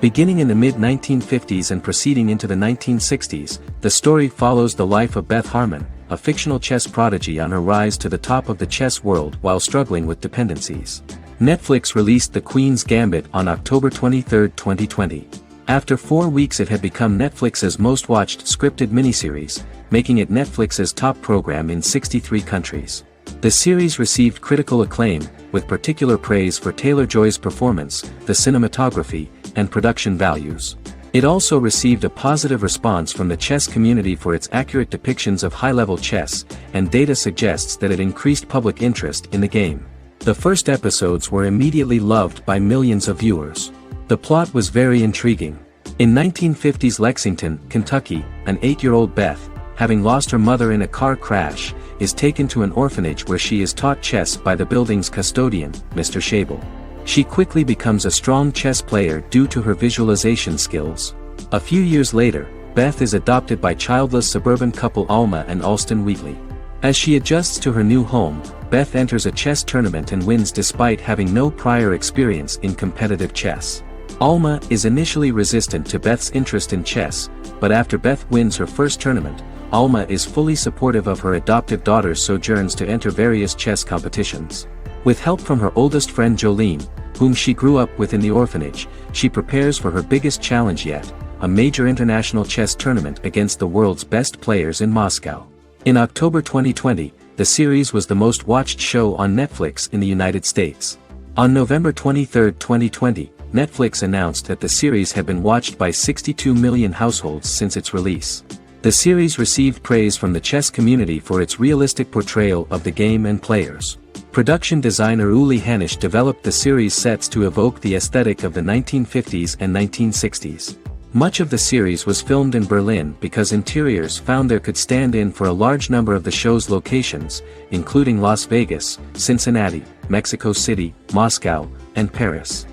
Beginning in the mid-1950s and proceeding into the 1960s, the story follows the life of Beth Harmon, a fictional chess prodigy on her rise to the top of the chess world while struggling with dependencies. Netflix released The Queen's Gambit on October 23, 2020. After 4 weeks it had become Netflix's most watched scripted miniseries, making it Netflix's top program in 63 countries. The series received critical acclaim, with particular praise for Taylor-Joy's performance, the cinematography, and production values. It also received a positive response from the chess community for its accurate depictions of high-level chess, and data suggests that it increased public interest in the game. The first episodes were immediately loved by millions of viewers. The plot was very intriguing. In 1950s Lexington, Kentucky, an 8-year-old Beth, having lost her mother in a car crash, is taken to an orphanage where she is taught chess by the building's custodian, Mr. Schabel. She quickly becomes a strong chess player due to her visualization skills. A few years later, Beth is adopted by childless suburban couple Alma and Alston Wheatley. As she adjusts to her new home, Beth enters a chess tournament and wins despite having no prior experience in competitive chess. Alma is initially resistant to Beth's interest in chess, but after Beth wins her first tournament, Alma is fully supportive of her adoptive daughter's sojourns to enter various chess competitions. With help from her oldest friend Jolene, whom she grew up with in the orphanage, she prepares for her biggest challenge yet, a major international chess tournament against the world's best players in Moscow. In October 2020, the series was the most watched show on Netflix in the United States. On November 23, 2020, Netflix announced that the series had been watched by 62 million households since its release. The series received praise from the chess community for its realistic portrayal of the game and players. Production designer Uli Hanisch developed the series sets to evoke the aesthetic of the 1950s and 1960s. Much of the series was filmed in Berlin because interiors found there could stand in for a large number of the show's locations, including Las Vegas, Cincinnati, Mexico City, Moscow, and Paris.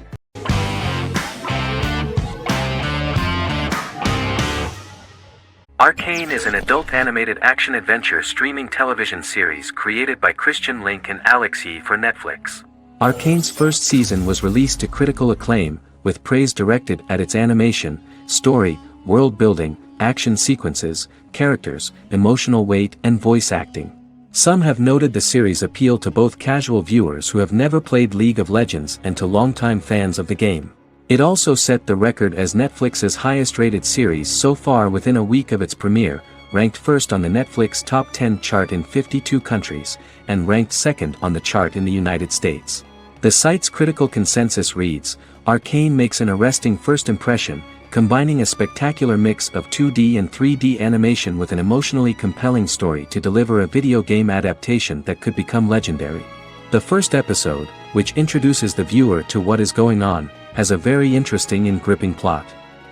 Arcane is an adult animated action-adventure streaming television series created by Christian Link and Alex Yee for Netflix. Arcane's first season was released to critical acclaim, with praise directed at its animation, story, world building, action sequences, characters, emotional weight and voice acting. Some have noted the series appeal to both casual viewers who have never played League of Legends and to longtime fans of the game. It also set the record as Netflix's highest-rated series so far within a week of its premiere, ranked first on the Netflix Top 10 chart in 52 countries, and ranked second on the chart in the United States. The site's critical consensus reads, "Arcane makes an arresting first impression, combining a spectacular mix of 2D and 3D animation with an emotionally compelling story to deliver a video game adaptation that could become legendary." The first episode, which introduces the viewer to what is going on, has a very interesting and gripping plot.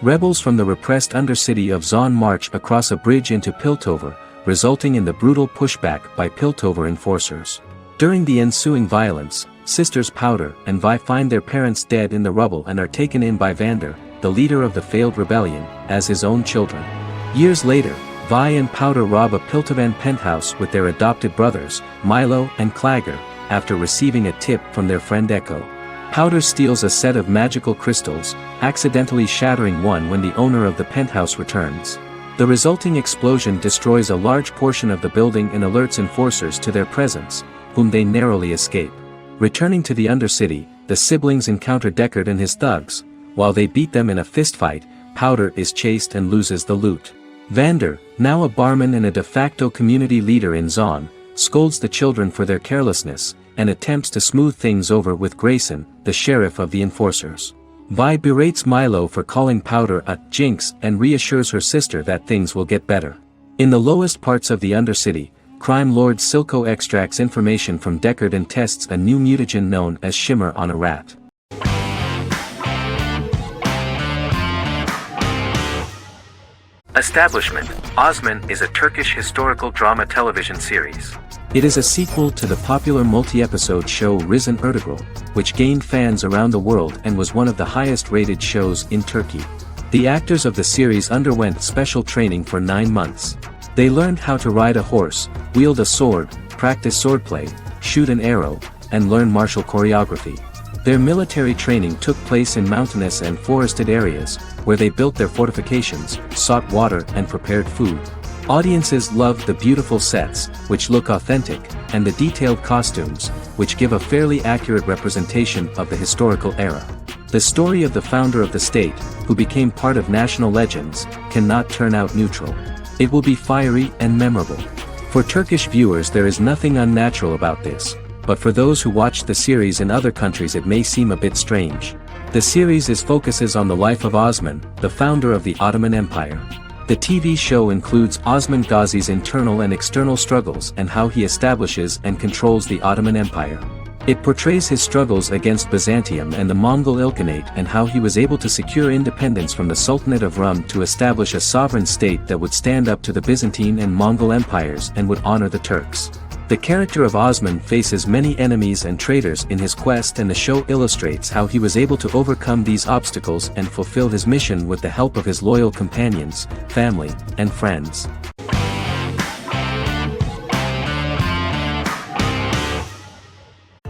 Rebels from the repressed undercity of Zon march across a bridge into Piltover, resulting in the brutal pushback by Piltover enforcers. During the ensuing violence, sisters Powder and Vi find their parents dead in the rubble and are taken in by Vander, the leader of the failed rebellion, as his own children. Years later, Vi and Powder rob a Piltovan penthouse with their adopted brothers, Milo and Clagger, after receiving a tip from their friend Echo. Powder steals a set of magical crystals, accidentally shattering one when the owner of the penthouse returns. The resulting explosion destroys a large portion of the building and alerts enforcers to their presence, whom they narrowly escape. Returning to the Undercity, the siblings encounter Deckard and his thugs. While they beat them in a fistfight, Powder is chased and loses the loot. Vander, now a barman and a de facto community leader in Zon, scolds the children for their carelessness, and attempts to smooth things over with Grayson, the sheriff of the enforcers. Vi berates Milo for calling Powder a jinx and reassures her sister that things will get better. In the lowest parts of the Undercity, crime lord Silco extracts information from Deckard and tests a new mutagen known as Shimmer on a rat. Establishment: Osman is a Turkish historical drama television series. It is a sequel to the popular multi-episode show Risen Ertugrul, which gained fans around the world and was one of the highest-rated shows in Turkey. The actors of the series underwent special training for 9 months. They learned how to ride a horse, wield a sword, practice swordplay, shoot an arrow, and learn martial choreography. Their military training took place in mountainous and forested areas, where they built their fortifications, sought water and prepared food. Audiences loved the beautiful sets, which look authentic, and the detailed costumes, which give a fairly accurate representation of the historical era. The story of the founder of the state, who became part of national legends, cannot turn out neutral. It will be fiery and memorable. For Turkish viewers there is nothing unnatural about this, but for those who watched the series in other countries it may seem a bit strange. The series focuses on the life of Osman, the founder of the Ottoman Empire. The TV show includes Osman Ghazi's internal and external struggles and how he establishes and controls the Ottoman Empire. It portrays his struggles against Byzantium and the Mongol Ilkhanate and how he was able to secure independence from the Sultanate of Rum to establish a sovereign state that would stand up to the Byzantine and Mongol empires and would honor the Turks. The character of Osman faces many enemies and traitors in his quest, and the show illustrates how he was able to overcome these obstacles and fulfill his mission with the help of his loyal companions, family, and friends.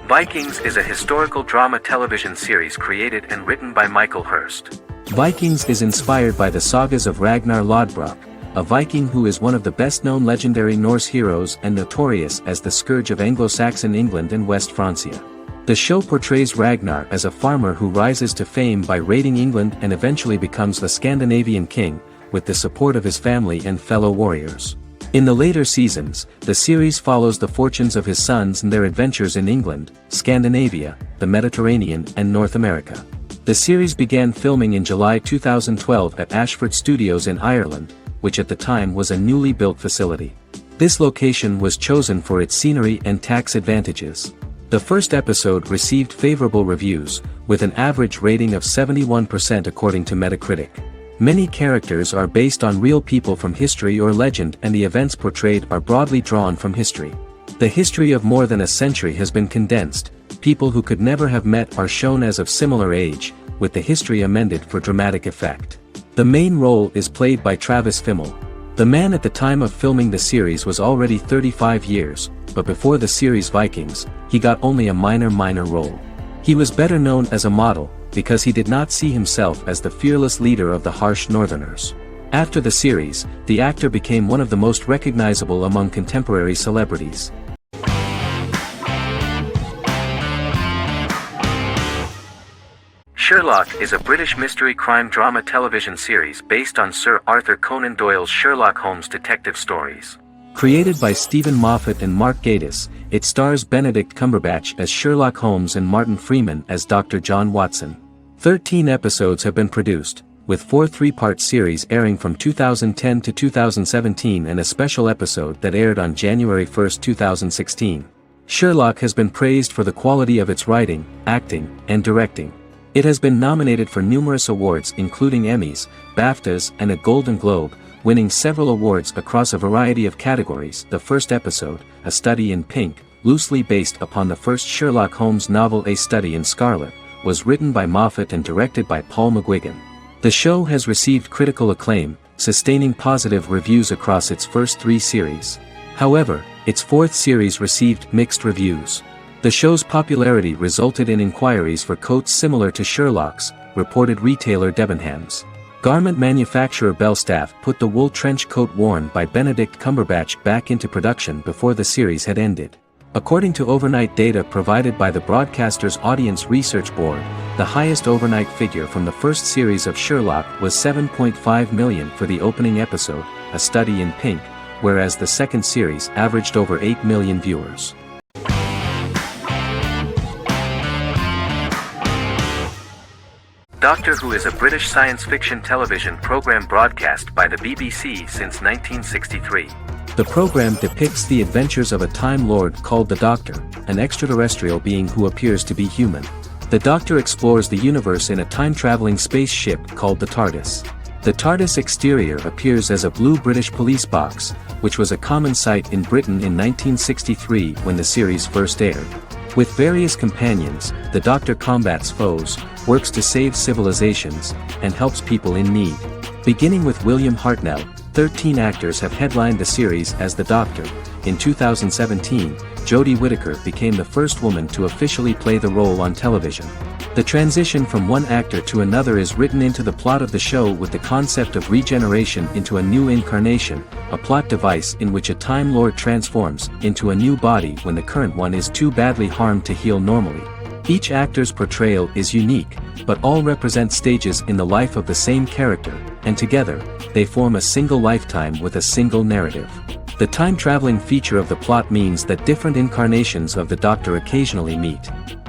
Vikings is a historical drama television series created and written by Michael Hurst. Vikings is inspired by the sagas of Ragnar Lodbrok, a Viking who is one of the best-known legendary Norse heroes and notorious as the scourge of Anglo-Saxon England and West Francia. The show portrays Ragnar as a farmer who rises to fame by raiding England and eventually becomes the Scandinavian king, with the support of his family and fellow warriors. In the later seasons, the series follows the fortunes of his sons and their adventures in England, Scandinavia, the Mediterranean and North America. The series began filming in July 2012 at Ashford Studios in Ireland, which at the time was a newly built facility. This location was chosen for its scenery and tax advantages. The first episode received favorable reviews, with an average rating of 71% according to Metacritic. Many characters are based on real people from history or legend, and the events portrayed are broadly drawn from history. The history of more than a century has been condensed. People who could never have met are shown as of similar age, with the history amended for dramatic effect. The main role is played by Travis Fimmel. The man at the time of filming the series was already 35 years, but before the series Vikings, he got only a minor role. He was better known as a model, because he did not see himself as the fearless leader of the harsh Northerners. After the series, the actor became one of the most recognizable among contemporary celebrities. Sherlock is a British mystery crime drama television series based on Sir Arthur Conan Doyle's Sherlock Holmes detective stories. Created by Stephen Moffat and Mark Gatiss, it stars Benedict Cumberbatch as Sherlock Holmes and Martin Freeman as Dr. John Watson. 13 episodes have been produced, with 4 three-part series airing from 2010 to 2017 and a special episode that aired on January 1, 2016. Sherlock has been praised for the quality of its writing, acting, and directing. It has been nominated for numerous awards including Emmys, BAFTAs, and a Golden Globe, winning several awards across a variety of categories. The first episode, A Study in Pink, loosely based upon the first Sherlock Holmes novel A Study in Scarlet, was written by Moffat and directed by Paul McGuigan. The show has received critical acclaim, sustaining positive reviews across its first 3 series. However, its 4th series received mixed reviews. The show's popularity resulted in inquiries for coats similar to Sherlock's, reported retailer Debenhams. Garment manufacturer Belstaff put the wool trench coat worn by Benedict Cumberbatch back into production before the series had ended. According to overnight data provided by the broadcaster's Audience Research Board, the highest overnight figure from the first series of Sherlock was 7.5 million for the opening episode, A Study in Pink, whereas the second series averaged over 8 million viewers. Doctor Who is a British science fiction television program broadcast by the BBC since 1963. The program depicts the adventures of a Time Lord called the Doctor, an extraterrestrial being who appears to be human. The Doctor explores the universe in a time-traveling spaceship called the TARDIS. The TARDIS exterior appears as a blue British police box, which was a common sight in Britain in 1963 when the series first aired. With various companions, the Doctor combats foes, works to save civilizations, and helps people in need. Beginning with William Hartnell, 13 actors have headlined the series as the Doctor. In 2017, Jodie Whittaker became the first woman to officially play the role on television. The transition from one actor to another is written into the plot of the show with the concept of regeneration into a new incarnation, a plot device in which a Time Lord transforms into a new body when the current one is too badly harmed to heal normally. Each actor's portrayal is unique, but all represent stages in the life of the same character, and together, they form a single lifetime with a single narrative. The time-traveling feature of the plot means that different incarnations of the Doctor occasionally meet.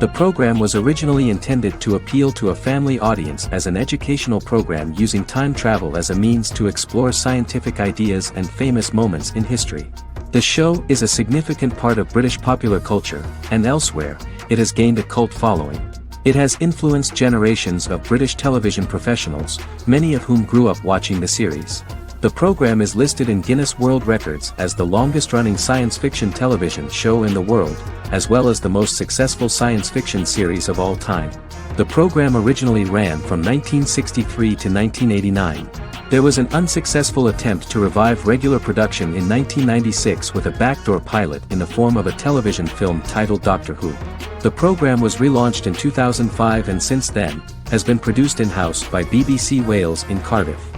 The program was originally intended to appeal to a family audience as an educational program using time travel as a means to explore scientific ideas and famous moments in history. The show is a significant part of British popular culture, and elsewhere, it has gained a cult following. It has influenced generations of British television professionals, many of whom grew up watching the series. The program is listed in Guinness World Records as the longest-running science fiction television show in the world, as well as the most successful science fiction series of all time. The program originally ran from 1963 to 1989. There was an unsuccessful attempt to revive regular production in 1996 with a backdoor pilot in the form of a television film titled Doctor Who. The program was relaunched in 2005 and since then, has been produced in-house by BBC Wales in Cardiff.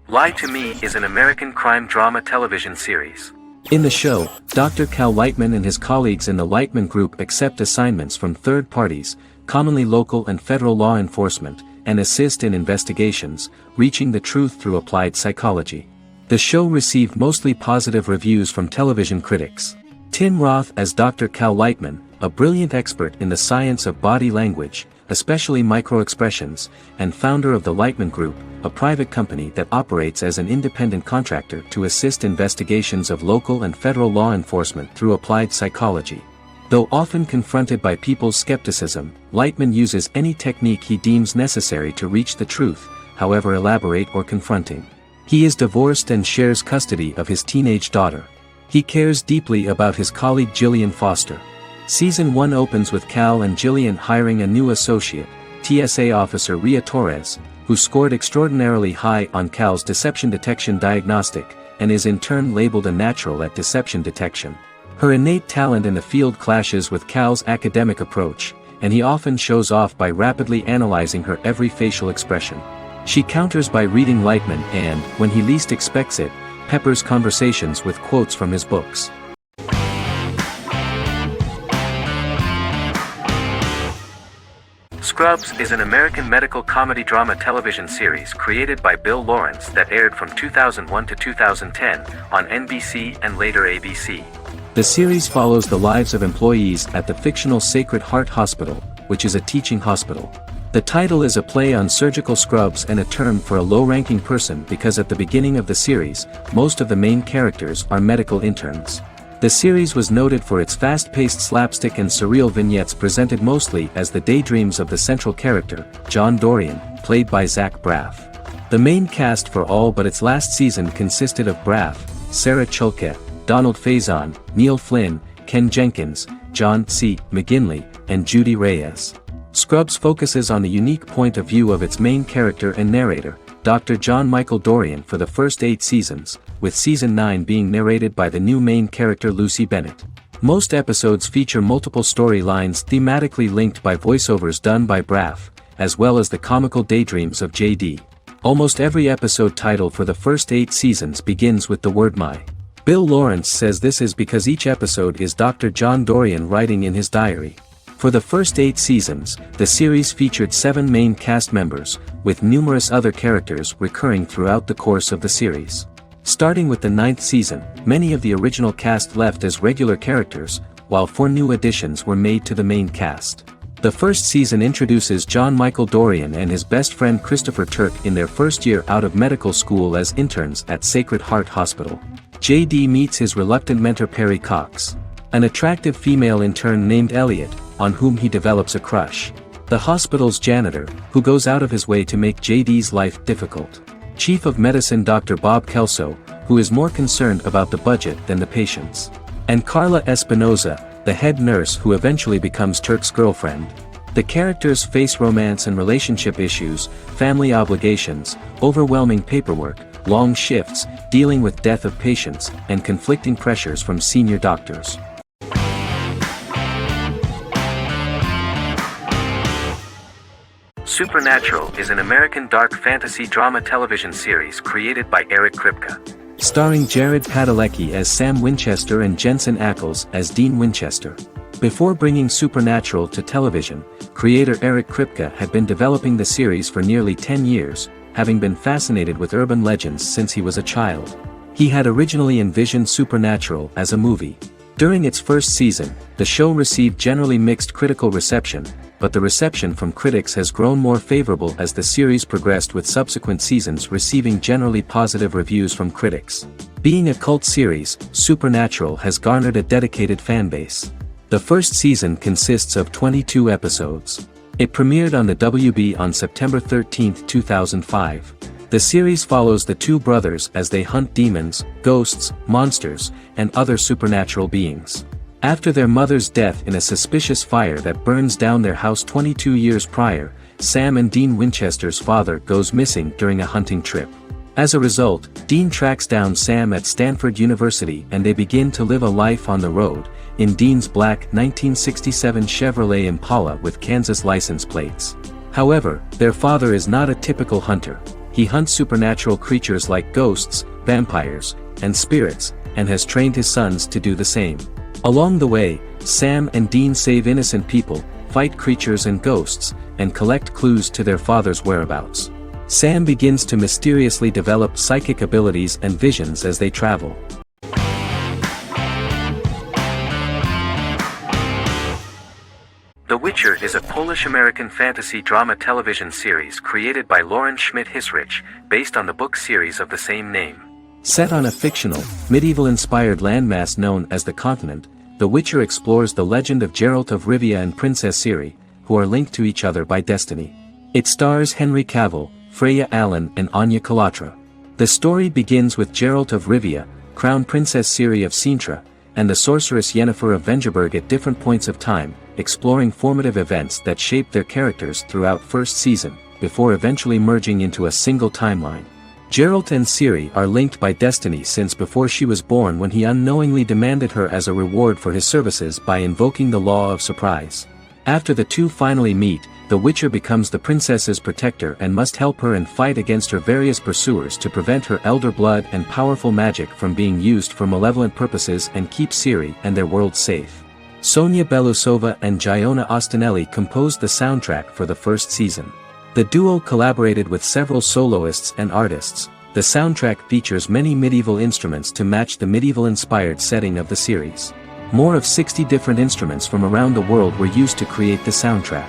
Lie to Me is an American crime drama television series. In the show, Dr. Cal Lightman and his colleagues in the Lightman Group accept assignments from third parties, commonly local and federal law enforcement, and assist in investigations, reaching the truth through applied psychology. The show received mostly positive reviews from television critics. Tim Roth as Dr. Cal Lightman, a brilliant expert in the science of body language, especially microexpressions, and founder of the Lightman Group, a private company that operates as an independent contractor to assist investigations of local and federal law enforcement through applied psychology. Though often confronted by people's skepticism, Lightman uses any technique he deems necessary to reach the truth, however elaborate or confronting. He is divorced and shares custody of his teenage daughter. He cares deeply about his colleague Gillian Foster. Season 1 opens with Cal and Gillian hiring a new associate, TSA officer Ria Torres, who scored extraordinarily high on Cal's deception detection diagnostic, and is in turn labeled a natural at deception detection. Her innate talent in the field clashes with Cal's academic approach, and he often shows off by rapidly analyzing her every facial expression. She counters by reading Lightman and, when he least expects it, peppers conversations with quotes from his books. Scrubs is an American medical comedy drama television series created by Bill Lawrence that aired from 2001 to 2010 on NBC and later ABC. The series follows the lives of employees at the fictional Sacred Heart Hospital, which is a teaching hospital. The title is a play on surgical scrubs and a term for a low-ranking person because at the beginning of the series, most of the main characters are medical interns. The series was noted for its fast-paced slapstick and surreal vignettes presented mostly as the daydreams of the central character, John Dorian, played by Zach Braff. The main cast for all but its last season consisted of Braff, Sarah Chulke, Donald Faison, Neil Flynn, Ken Jenkins, John C. McGinley, and Judy Reyes. Scrubs focuses on the unique point of view of its main character and narrator, Dr. John Michael Dorrian, for the first 8 seasons, with season 9 being narrated by the new main character Lucy Bennett. Most episodes feature multiple storylines thematically linked by voiceovers done by Braff, as well as the comical daydreams of JD. Almost every episode title for the first 8 seasons begins with the word my. Bill Lawrence says this is because each episode is Dr. John Dorrian writing in his diary. For the first 8 seasons, the series featured 7 main cast members, with numerous other characters recurring throughout the course of the series. Starting with the 9th season, many of the original cast left as regular characters, while 4 new additions were made to the main cast. The first season introduces John Michael Dorrian and his best friend Christopher Turk in their first year out of medical school as interns at Sacred Heart Hospital. JD meets his reluctant mentor Perry Cox, an attractive female intern named Elliot, on whom he develops a crush. The hospital's janitor, who goes out of his way to make JD's life difficult. Chief of Medicine Dr. Bob Kelso, who is more concerned about the budget than the patients. And Carla Espinoza, the head nurse who eventually becomes Turk's girlfriend. The characters face romance and relationship issues, family obligations, overwhelming paperwork, long shifts, dealing with death of patients, and conflicting pressures from senior doctors. Supernatural is an American dark fantasy drama television series created by Eric Kripke. Starring Jared Padalecki as Sam Winchester and Jensen Ackles as Dean Winchester. Before bringing Supernatural to television, creator Eric Kripke had been developing the series for nearly 10 years, having been fascinated with urban legends since he was a child. He had originally envisioned Supernatural as a movie. During its first season, the show received generally mixed critical reception, but the reception from critics has grown more favorable as the series progressed, with subsequent seasons receiving generally positive reviews from critics. Being a cult series, Supernatural has garnered a dedicated fanbase. The first season consists of 22 episodes. It premiered on the WB on September 13, 2005. The series follows the 2 brothers as they hunt demons, ghosts, monsters, and other supernatural beings. After their mother's death in a suspicious fire that burns down their house 22 years prior, Sam and Dean Winchester's father goes missing during a hunting trip. As a result, Dean tracks down Sam at Stanford University and they begin to live a life on the road, in Dean's black 1967 Chevrolet Impala with Kansas license plates. However, their father is not a typical hunter. He hunts supernatural creatures like ghosts, vampires, and spirits, and has trained his sons to do the same. Along the way, Sam and Dean save innocent people, fight creatures and ghosts, and collect clues to their father's whereabouts. Sam begins to mysteriously develop psychic abilities and visions as they travel. The Witcher is a Polish-American fantasy drama television series created by Lauren Schmidt-Hissrich, based on the book series of the same name. Set on a fictional, medieval-inspired landmass known as the Continent, The Witcher explores the legend of Geralt of Rivia and Princess Ciri, who are linked to each other by destiny. It stars Henry Cavill, Freya Allan and Anya Chalotra. The story begins with Geralt of Rivia, Crown Princess Ciri of Sintra, and the sorceress Yennefer of Vengerberg at different points of time, exploring formative events that shaped their characters throughout first season, before eventually merging into a single timeline. Geralt and Ciri are linked by destiny since before she was born, when he unknowingly demanded her as a reward for his services by invoking the law of surprise. After the two finally meet, the Witcher becomes the princess's protector and must help her and fight against her various pursuers to prevent her elder blood and powerful magic from being used for malevolent purposes and keep Ciri and their world safe. Sonia Belousova and Giona Ostinelli composed the soundtrack for the first season. The duo collaborated with several soloists and artists. The soundtrack features many medieval instruments to match the medieval-inspired setting of the series. More of 60 different instruments from around the world were used to create the soundtrack.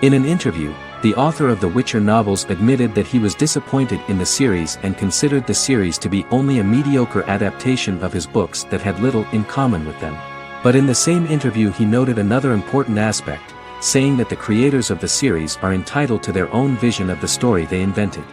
In an interview, the author of the Witcher novels admitted that he was disappointed in the series and considered the series to be only a mediocre adaptation of his books that had little in common with them. But in the same interview he noted another important aspect, saying that the creators of the series are entitled to their own vision of the story they invented.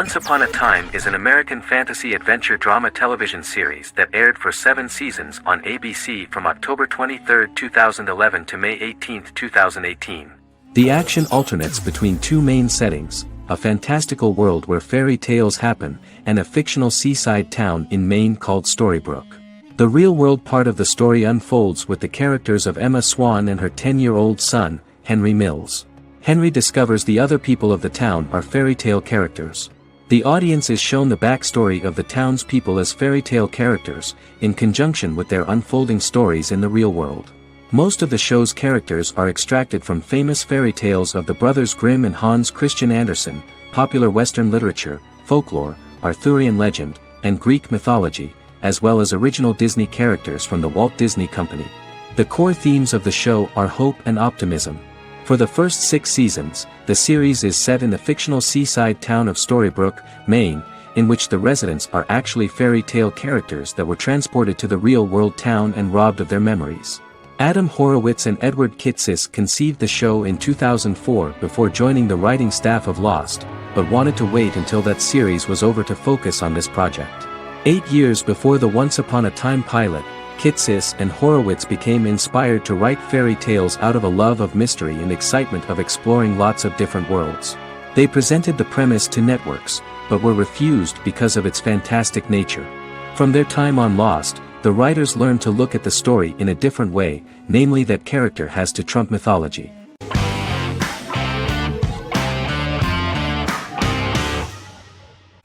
Once Upon a Time is an American fantasy adventure drama television series that aired for 7 seasons on ABC from October 23, 2011 to May 18, 2018. The action alternates between two main settings, a fantastical world where fairy tales happen, and a fictional seaside town in Maine called Storybrooke. The real-world part of the story unfolds with the characters of Emma Swan and her 10-year-old son, Henry Mills. Henry discovers the other people of the town are fairy tale characters. The audience is shown the backstory of the town's people as fairy tale characters, in conjunction with their unfolding stories in the real world. Most of the show's characters are extracted from famous fairy tales of the Brothers Grimm and Hans Christian Andersen, popular Western literature, folklore, Arthurian legend, and Greek mythology, as well as original Disney characters from the Walt Disney Company. The core themes of the show are hope and optimism. For the first 6 seasons, the series is set in the fictional seaside town of Storybrooke, Maine, in which the residents are actually fairy tale characters that were transported to the real-world town and robbed of their memories. Adam Horowitz and Edward Kitsis conceived the show in 2004 before joining the writing staff of Lost, but wanted to wait until that series was over to focus on this project. 8 years before the Once Upon a Time pilot, Kitsis and Horowitz became inspired to write fairy tales out of a love of mystery and excitement of exploring lots of different worlds. They presented the premise to networks, but were refused because of its fantastic nature. From their time on Lost, the writers learned to look at the story in a different way, namely that character has to trump mythology.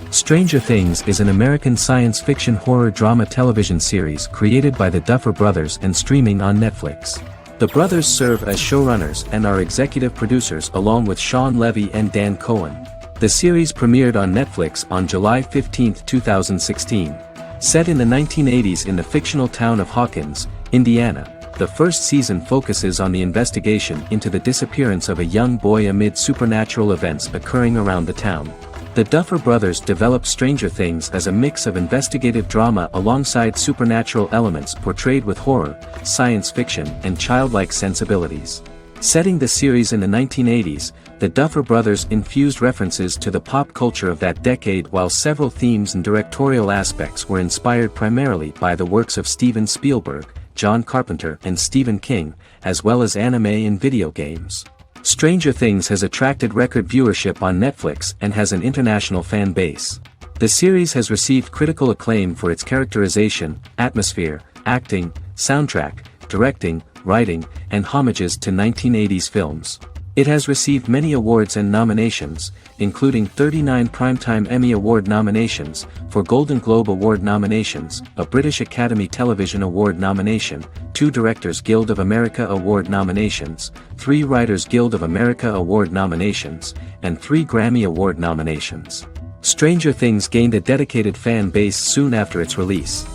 Stranger Things is an American science fiction horror drama television series created by the Duffer Brothers and streaming on Netflix. The brothers serve as showrunners and are executive producers along with Sean Levy and Dan Cohen. The series premiered on Netflix on July 15, 2016. Set in the 1980s in the fictional town of Hawkins, Indiana, the first season focuses on the investigation into the disappearance of a young boy amid supernatural events occurring around the town. The Duffer Brothers developed Stranger Things as a mix of investigative drama alongside supernatural elements portrayed with horror, science fiction, and childlike sensibilities. Setting the series in the 1980s, the Duffer Brothers infused references to the pop culture of that decade, while several themes and directorial aspects were inspired primarily by the works of Steven Spielberg, John Carpenter, and Stephen King, as well as anime and video games. Stranger Things has attracted record viewership on Netflix and has an international fan base. The series has received critical acclaim for its characterization, atmosphere, acting, soundtrack, directing, writing, and homages to 1980s films. It has received many awards and nominations, including 39 Primetime Emmy Award nominations, 4 Golden Globe Award nominations, a British Academy Television Award nomination, 2 Directors Guild of America Award nominations, 3 Writers Guild of America Award nominations, and 3 Grammy Award nominations. Stranger Things gained a dedicated fan base soon after its release.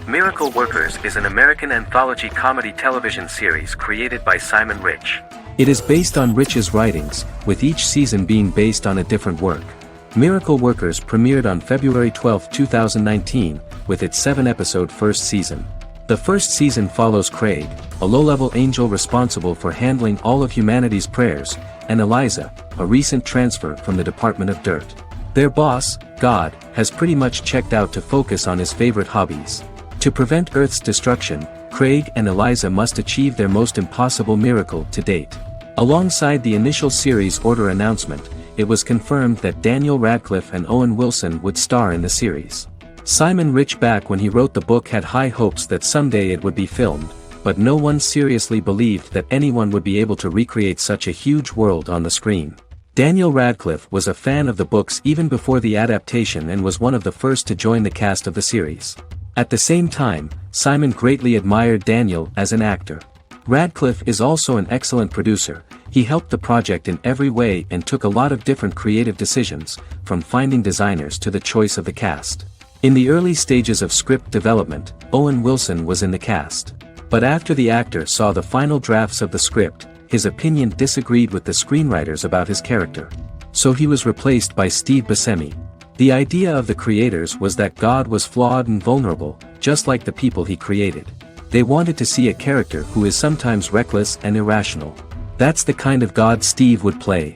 Miracle Workers is an American anthology comedy television series created by Simon Rich. It is based on Rich's writings, with each season being based on a different work. Miracle Workers premiered on February 12, 2019, with its 7-episode first season. The first season follows Craig, a low-level angel responsible for handling all of humanity's prayers, and Eliza, a recent transfer from the Department of Dirt. Their boss, God, has pretty much checked out to focus on his favorite hobbies. To prevent Earth's destruction, Craig and Eliza must achieve their most impossible miracle to date. Alongside the initial series order announcement, it was confirmed that Daniel Radcliffe and Owen Wilson would star in the series. Simon Rich, back when he wrote the book, had high hopes that someday it would be filmed, but no one seriously believed that anyone would be able to recreate such a huge world on the screen. Daniel Radcliffe was a fan of the books even before the adaptation and was one of the first to join the cast of the series. At the same time, Simon greatly admired Daniel as an actor. Radcliffe is also an excellent producer. He helped the project in every way and took a lot of different creative decisions, from finding designers to the choice of the cast. In the early stages of script development, Owen Wilson was in the cast. But after the actor saw the final drafts of the script, his opinion disagreed with the screenwriters about his character. So he was replaced by Steve Buscemi. The idea of the creators was that God was flawed and vulnerable, just like the people he created. They wanted to see a character who is sometimes reckless and irrational. That's the kind of god Steve would play.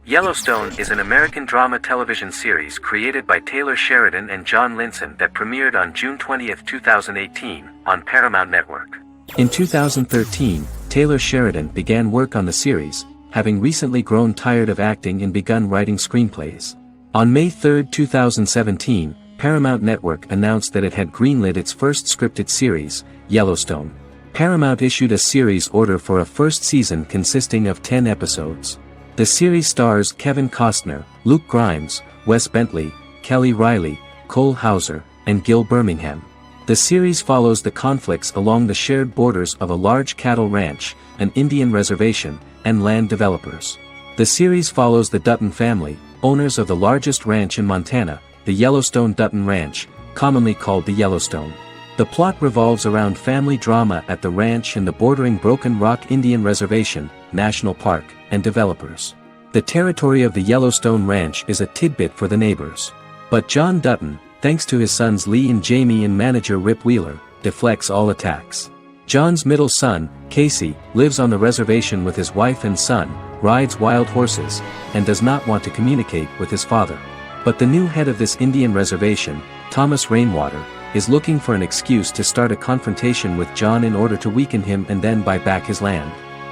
Yellowstone is an American drama television series created by Taylor Sheridan and John Linson that premiered on June 20, 2018, on Paramount Network. In 2013, Taylor Sheridan began work on the series, having recently grown tired of acting and begun writing screenplays. On May 3, 2017, Paramount Network announced that it had greenlit its first scripted series, Yellowstone. Paramount issued a series order for a first season consisting of 10 episodes. The series stars Kevin Costner, Luke Grimes, Wes Bentley, Kelly Riley, Cole Hauser, and Gil Birmingham. The series follows the conflicts along the shared borders of a large cattle ranch, an Indian reservation, and land developers. The series follows the Dutton family, owners of the largest ranch in Montana, the Yellowstone Dutton Ranch, commonly called the Yellowstone. The plot revolves around family drama at the ranch and the bordering Broken Rock Indian Reservation, National Park, and developers. The territory of the Yellowstone Ranch is a tidbit for the neighbors. But John Dutton, thanks to his sons Lee and Jamie and manager Rip Wheeler, deflects all attacks. John's middle son, Casey, lives on the reservation with his wife and son, rides wild horses, and does not want to communicate with his father. But the new head of this Indian reservation, Thomas Rainwater, is looking for an excuse to start a confrontation with John in order to weaken him and then buy back his land.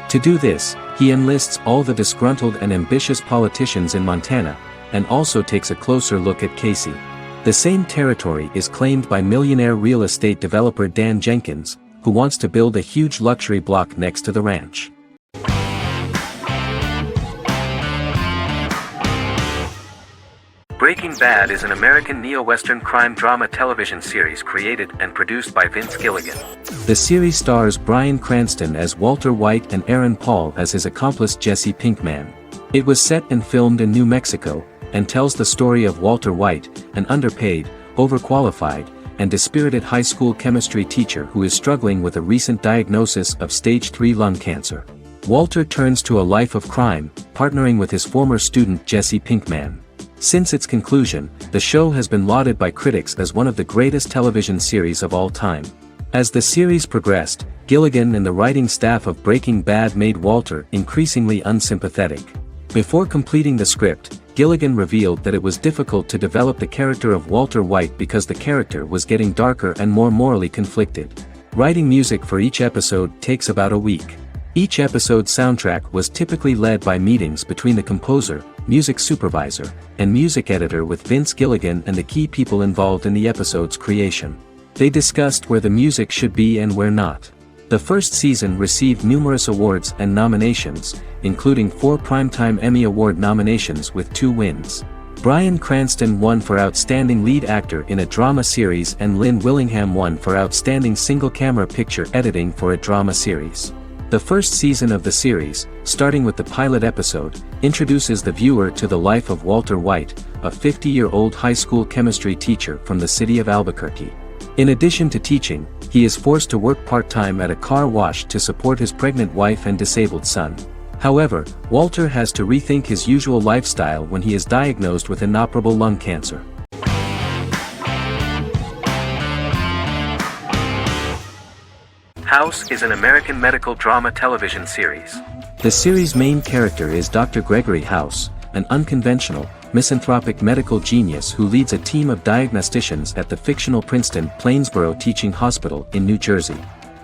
To do this, he enlists all the disgruntled and ambitious politicians in Montana, and also takes a closer look at Casey. The same territory is claimed by millionaire real estate developer Dan Jenkins, who wants to build a huge luxury block next to the ranch. Breaking Bad is an American neo-Western crime drama television series created and produced by Vince Gilligan. The series stars Bryan Cranston as Walter White and Aaron Paul as his accomplice Jesse Pinkman. It was set and filmed in New Mexico, and tells the story of Walter White, an underpaid, overqualified, and dispirited high school chemistry teacher who is struggling with a recent diagnosis of stage 3 lung cancer. Walter turns to a life of crime, partnering with his former student Jesse Pinkman. Since its conclusion, the show has been lauded by critics as one of the greatest television series of all time. As the series progressed, Gilligan and the writing staff of Breaking Bad made Walter increasingly unsympathetic. Before completing the script, Gilligan revealed that it was difficult to develop the character of Walter White because the character was getting darker and more morally conflicted. Writing music for each episode takes about a week. Each episode's soundtrack was typically led by meetings between the composer, music supervisor, and music editor with Vince Gilligan and the key people involved in the episode's creation. They discussed where the music should be and where not. The first season received numerous awards and nominations, including 4 Primetime Emmy Award nominations with 2 wins. Bryan Cranston won for Outstanding Lead Actor in a Drama Series and Lynn Willingham won for Outstanding Single-Camera Picture Editing for a Drama Series. The first season of the series, starting with the pilot episode, introduces the viewer to the life of Walter White, a 50-year-old high school chemistry teacher from the city of Albuquerque. In addition to teaching, he is forced to work part-time at a car wash to support his pregnant wife and disabled son. However, Walter has to rethink his usual lifestyle when he is diagnosed with inoperable lung cancer. House is an American medical drama television series. The series' main character is Dr. Gregory House, an unconventional, misanthropic medical genius who leads a team of diagnosticians at the fictional Princeton Plainsboro Teaching Hospital in New Jersey.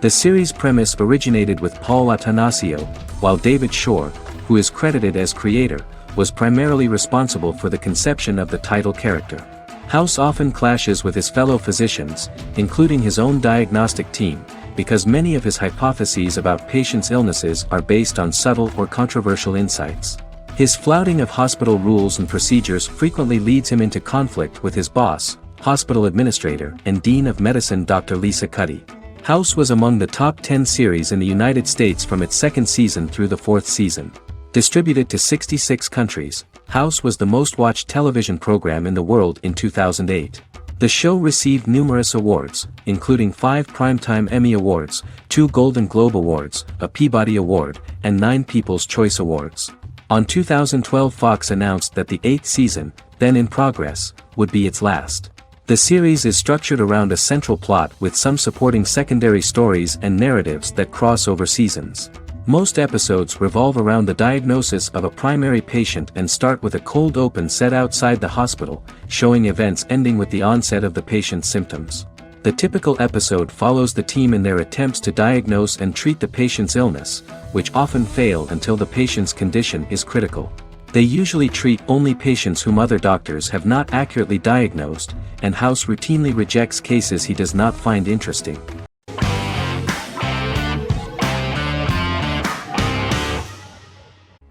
The series' premise originated with Paul Attanasio, while David Shore, who is credited as creator, was primarily responsible for the conception of the title character. House often clashes with his fellow physicians, including his own diagnostic team, because many of his hypotheses about patients' illnesses are based on subtle or controversial insights. His flouting of hospital rules and procedures frequently leads him into conflict with his boss, hospital administrator and dean of medicine Dr. Lisa Cuddy. House was among the top 10 series in the United States from its second season through the fourth season. Distributed to 66 countries, House was the most-watched television program in the world in 2008. The show received numerous awards, including 5 Primetime Emmy Awards, 2 Golden Globe Awards, a Peabody Award, and 9 People's Choice Awards. On 2012, Fox announced that the 8th season, then in progress, would be its last. The series is structured around a central plot with some supporting secondary stories and narratives that cross over seasons. Most episodes revolve around the diagnosis of a primary patient and start with a cold open set outside the hospital, showing events ending with the onset of the patient's symptoms. The typical episode follows the team in their attempts to diagnose and treat the patient's illness, which often fail until the patient's condition is critical. They usually treat only patients whom other doctors have not accurately diagnosed, and House routinely rejects cases he does not find interesting.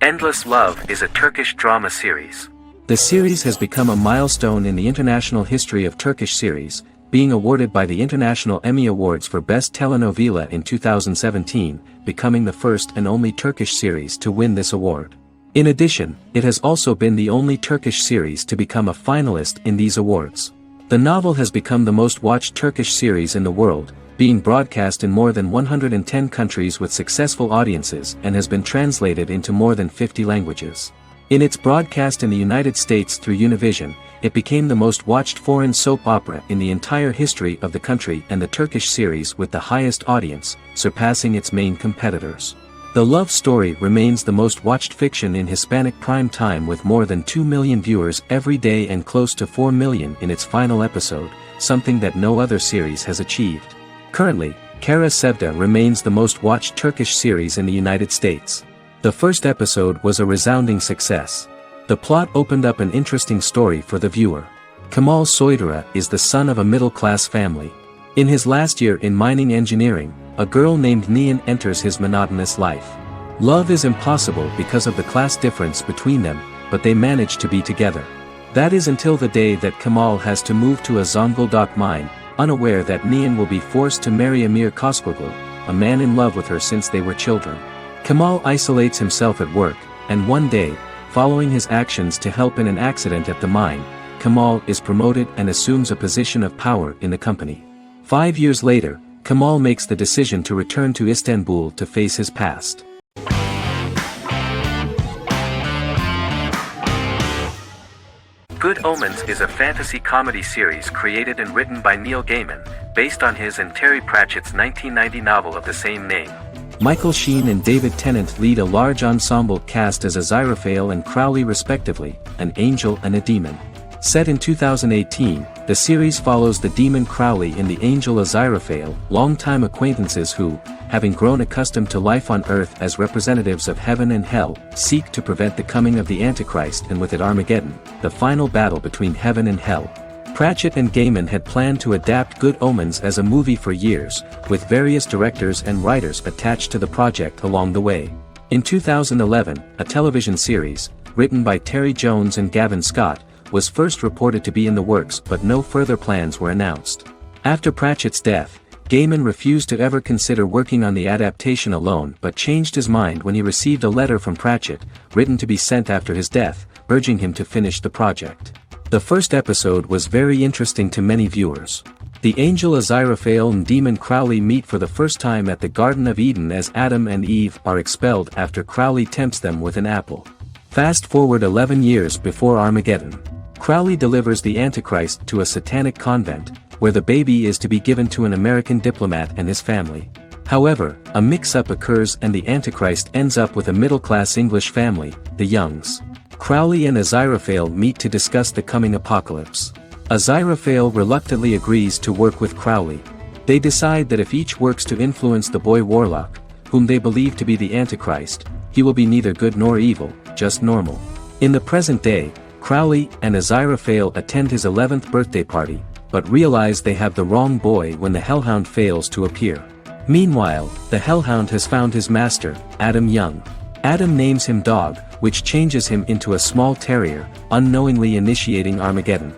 Endless Love is a Turkish drama series. The series has become a milestone in the international history of Turkish series, being awarded by the International Emmy Awards for Best Telenovela in 2017, becoming the first and only Turkish series to win this award. In addition, it has also been the only Turkish series to become a finalist in these awards. The novel has become the most watched Turkish series in the world, being broadcast in more than 110 countries with successful audiences and has been translated into more than 50 languages. In its broadcast in the United States through Univision, it became the most watched foreign soap opera in the entire history of the country and the Turkish series with the highest audience, surpassing its main competitors. The love story remains the most watched fiction in Hispanic prime time with more than 2 million viewers every day and close to 4 million in its final episode, something that no other series has achieved. Currently, Kara Sevda remains the most watched Turkish series in the United States. The first episode was a resounding success. The plot opened up an interesting story for the viewer. Kemal Soydura is the son of a middle-class family. In his last year in mining engineering, a girl named Nihan enters his monotonous life. Love is impossible because of the class difference between them, but they manage to be together. That is until the day that Kemal has to move to a Zonguldak mine, unaware that Nihan will be forced to marry Amir Koskoroglu, a man in love with her since they were children. Kemal isolates himself at work, and one day, following his actions to help in an accident at the mine, Kemal is promoted and assumes a position of power in the company. 5 years later, Kemal makes the decision to return to Istanbul to face his past. Good Omens is a fantasy comedy series created and written by Neil Gaiman, based on his and Terry Pratchett's 1990 novel of the same name. Michael Sheen and David Tennant lead a large ensemble cast as Aziraphale and Crowley respectively, an angel and a demon. Set in 2018, the series follows the demon Crowley and the angel Aziraphale, longtime acquaintances who, having grown accustomed to life on Earth as representatives of heaven and hell, seek to prevent the coming of the Antichrist and with it Armageddon, the final battle between heaven and hell. Pratchett and Gaiman had planned to adapt Good Omens as a movie for years, with various directors and writers attached to the project along the way. In 2011, a television series, written by Terry Jones and Gavin Scott, was first reported to be in the works but no further plans were announced. After Pratchett's death, Gaiman refused to ever consider working on the adaptation alone but changed his mind when he received a letter from Pratchett, written to be sent after his death, urging him to finish the project. The first episode was very interesting to many viewers. The angel Aziraphale and demon Crowley meet for the first time at the Garden of Eden as Adam and Eve are expelled after Crowley tempts them with an apple. Fast forward 11 years before Armageddon. Crowley delivers the Antichrist to a satanic convent, where the baby is to be given to an American diplomat and his family. However, a mix-up occurs and the Antichrist ends up with a middle-class English family, the Youngs. Crowley and Aziraphale meet to discuss the coming apocalypse. Aziraphale reluctantly agrees to work with Crowley. They decide that if each works to influence the boy Warlock, whom they believe to be the Antichrist, he will be neither good nor evil, just normal. In the present day, Crowley and Aziraphale attend his 11th birthday party, but realize they have the wrong boy when the Hellhound fails to appear. Meanwhile, the Hellhound has found his master, Adam Young. Adam names him Dog, which changes him into a small terrier, unknowingly initiating Armageddon.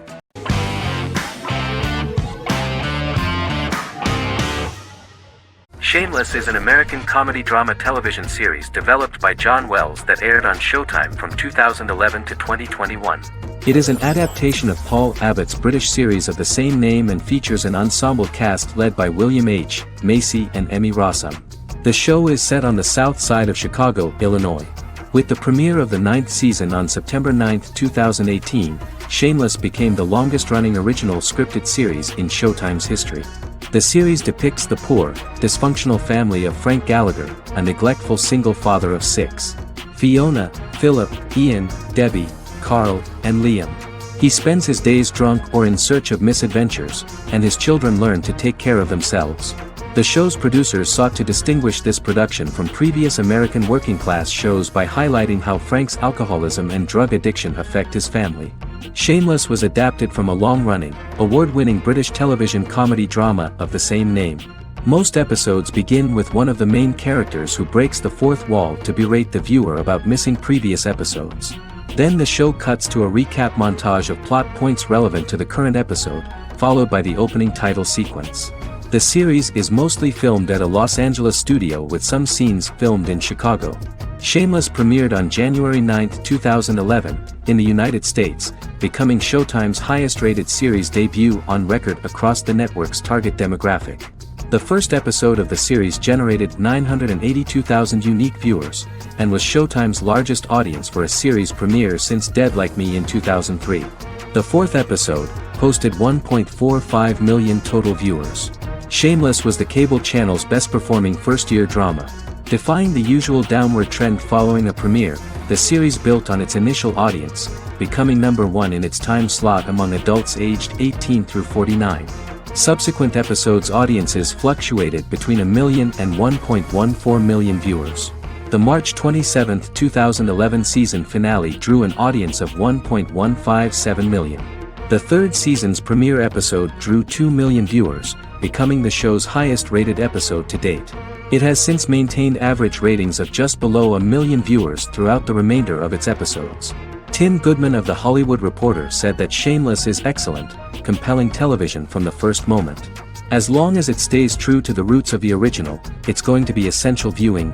Shameless is an American comedy drama television series developed by John Wells that aired on Showtime from 2011 to 2021. It is an adaptation of Paul Abbott's British series of the same name and features an ensemble cast led by William H. Macy and Emmy Rossum. The show is set on the south side of Chicago, Illinois. With the premiere of the 9th season on September 9, 2018, Shameless became the longest-running original scripted series in Showtime's history. The series depicts the poor, dysfunctional family of Frank Gallagher, a neglectful single father of 6. Fiona, Philip, Ian, Debbie, Carl, and Liam. He spends his days drunk or in search of misadventures, and his children learn to take care of themselves. The show's producers sought to distinguish this production from previous American working-class shows by highlighting how Frank's alcoholism and drug addiction affect his family. Shameless was adapted from a long-running, award-winning British television comedy drama of the same name. Most episodes begin with one of the main characters who breaks the fourth wall to berate the viewer about missing previous episodes. Then the show cuts to a recap montage of plot points relevant to the current episode, followed by the opening title sequence. The series is mostly filmed at a Los Angeles studio with some scenes filmed in Chicago. Shameless premiered on January 9, 2011, in the United States, becoming Showtime's highest-rated series debut on record across the network's target demographic. The first episode of the series generated 982,000 unique viewers, and was Showtime's largest audience for a series premiere since Dead Like Me in 2003. The fourth episode posted 1.45 million total viewers. Shameless was the cable channel's best-performing first-year drama. Defying the usual downward trend following a premiere, the series built on its initial audience, becoming number 1 in its time slot among adults aged 18 through 49. Subsequent episodes' audiences fluctuated between 1 million and 1.14 million viewers. The March 27, 2011 season finale drew an audience of 1.157 million. The third season's premiere episode drew 2 million viewers, becoming the show's highest-rated episode to date. It has since maintained average ratings of just below 1 million viewers throughout the remainder of its episodes. Tim Goodman of The Hollywood Reporter said that Shameless is excellent, compelling television from the first moment. As long as it stays true to the roots of the original, it's going to be essential viewing.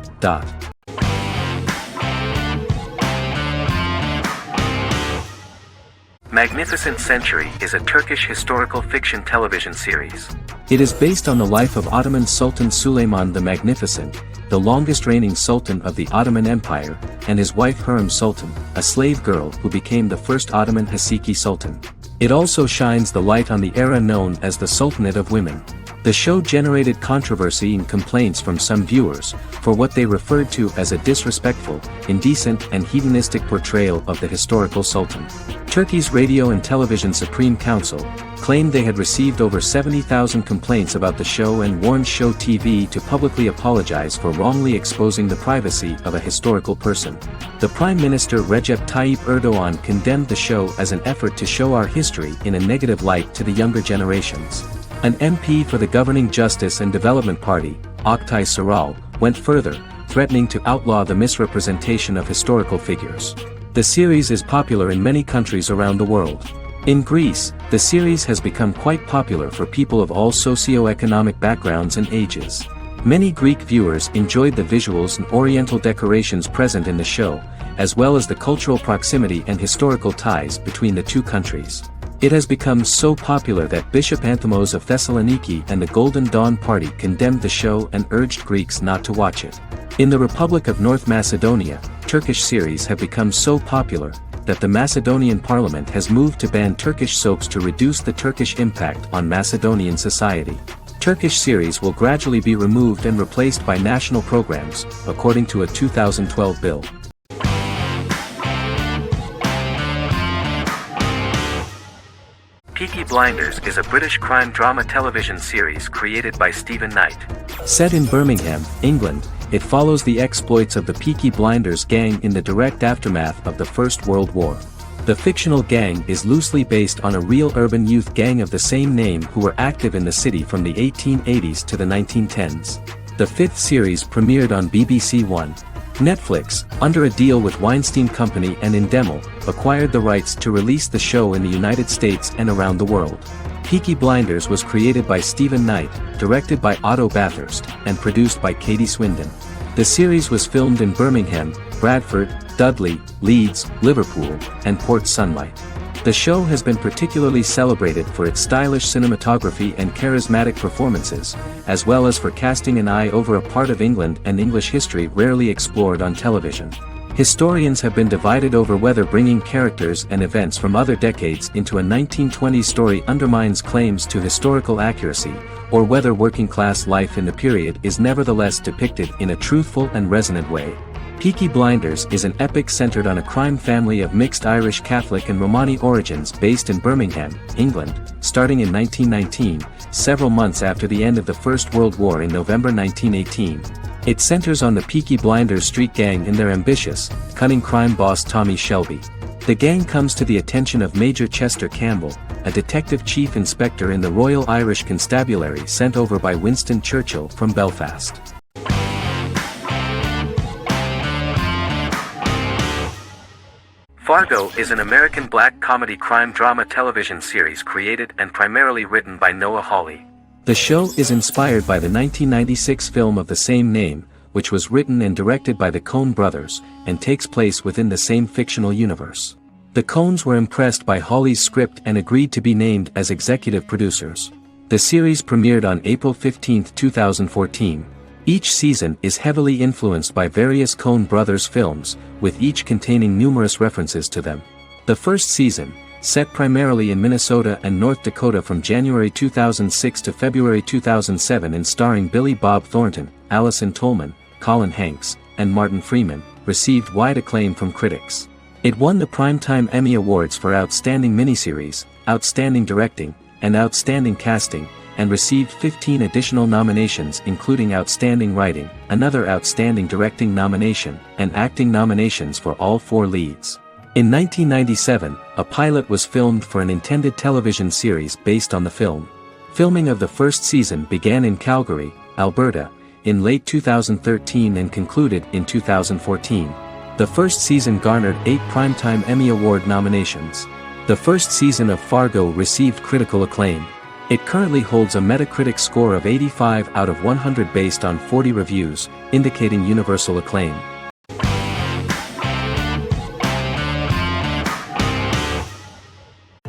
Magnificent Century is a Turkish historical fiction television series. It is based on the life of Ottoman Sultan Süleyman the Magnificent, the longest reigning sultan of the Ottoman Empire, and his wife Hürrem Sultan, a slave girl who became the first Ottoman Haseki Sultan. It also shines the light on the era known as the Sultanate of Women. The show generated controversy and complaints from some viewers, for what they referred to as a disrespectful, indecent and hedonistic portrayal of the historical sultan. Turkey's Radio and Television Supreme Council claimed they had received over 70,000 complaints about the show and warned Show TV to publicly apologize for wrongly exposing the privacy of a historical person. The Prime Minister Recep Tayyip Erdoğan condemned the show as an effort to show our history in a negative light to the younger generations. An MP for the governing Justice and Development Party, Oktay Saral, went further, threatening to outlaw the misrepresentation of historical figures. The series is popular in many countries around the world. In Greece, the series has become quite popular for people of all socio-economic backgrounds and ages. Many Greek viewers enjoyed the visuals and oriental decorations present in the show, as well as the cultural proximity and historical ties between the two countries. It has become so popular that Bishop Anthimos of Thessaloniki and the Golden Dawn Party condemned the show and urged Greeks not to watch it. In the Republic of North Macedonia, Turkish series have become so popular that the Macedonian parliament has moved to ban Turkish soaps to reduce the Turkish impact on Macedonian society. Turkish series will gradually be removed and replaced by national programs, according to a 2012 bill. Peaky Blinders is a British crime drama television series created by Stephen Knight. Set in Birmingham, England, it follows the exploits of the Peaky Blinders gang in the direct aftermath of the First World War. The fictional gang is loosely based on a real urban youth gang of the same name who were active in the city from the 1880s to the 1910s. The fifth series premiered on BBC One. Netflix, under a deal with Weinstein Company and Endemol, acquired the rights to release the show in the United States and around the world. Peaky Blinders was created by Stephen Knight, directed by Otto Bathurst, and produced by Katie Swindon. The series was filmed in Birmingham, Bradford, Dudley, Leeds, Liverpool, and Port Sunlight. The show has been particularly celebrated for its stylish cinematography and charismatic performances, as well as for casting an eye over a part of England and English history rarely explored on television. Historians have been divided over whether bringing characters and events from other decades into a 1920s story undermines claims to historical accuracy, or whether working-class life in the period is nevertheless depicted in a truthful and resonant way. Peaky Blinders is an epic centered on a crime family of mixed Irish Catholic and Romani origins based in Birmingham, England, starting in 1919, several months after the end of the First World War in November 1918. It centers on the Peaky Blinders street gang and their ambitious, cunning crime boss Tommy Shelby. The gang comes to the attention of Major Chester Campbell, a detective chief inspector in the Royal Irish Constabulary sent over by Winston Churchill from Belfast. Fargo is an American black comedy crime drama television series created and primarily written by Noah Hawley. The show is inspired by the 1996 film of the same name, which was written and directed by the Coen brothers, and takes place within the same fictional universe. The Coens were impressed by Hawley's script and agreed to be named as executive producers. The series premiered on April 15, 2014. Each season is heavily influenced by various Coen brothers films, with each containing numerous references to them. The first season, set primarily in Minnesota and North Dakota from January 2006 to February 2007 and starring Billy Bob Thornton, Allison Tolman, Colin Hanks, and Martin Freeman, received wide acclaim from critics. It won the Primetime Emmy Awards for Outstanding Miniseries, Outstanding Directing, and Outstanding Casting, and received 15 additional nominations including Outstanding Writing, another Outstanding Directing nomination, and acting nominations for all 4 leads. In 1997, a pilot was filmed for an intended television series based on the film. Filming of the first season began in Calgary, Alberta, in late 2013 and concluded in 2014. The first season garnered 8 Primetime Emmy Award nominations. The first season of Fargo received critical acclaim. It currently holds a Metacritic score of 85 out of 100 based on 40 reviews, indicating universal acclaim.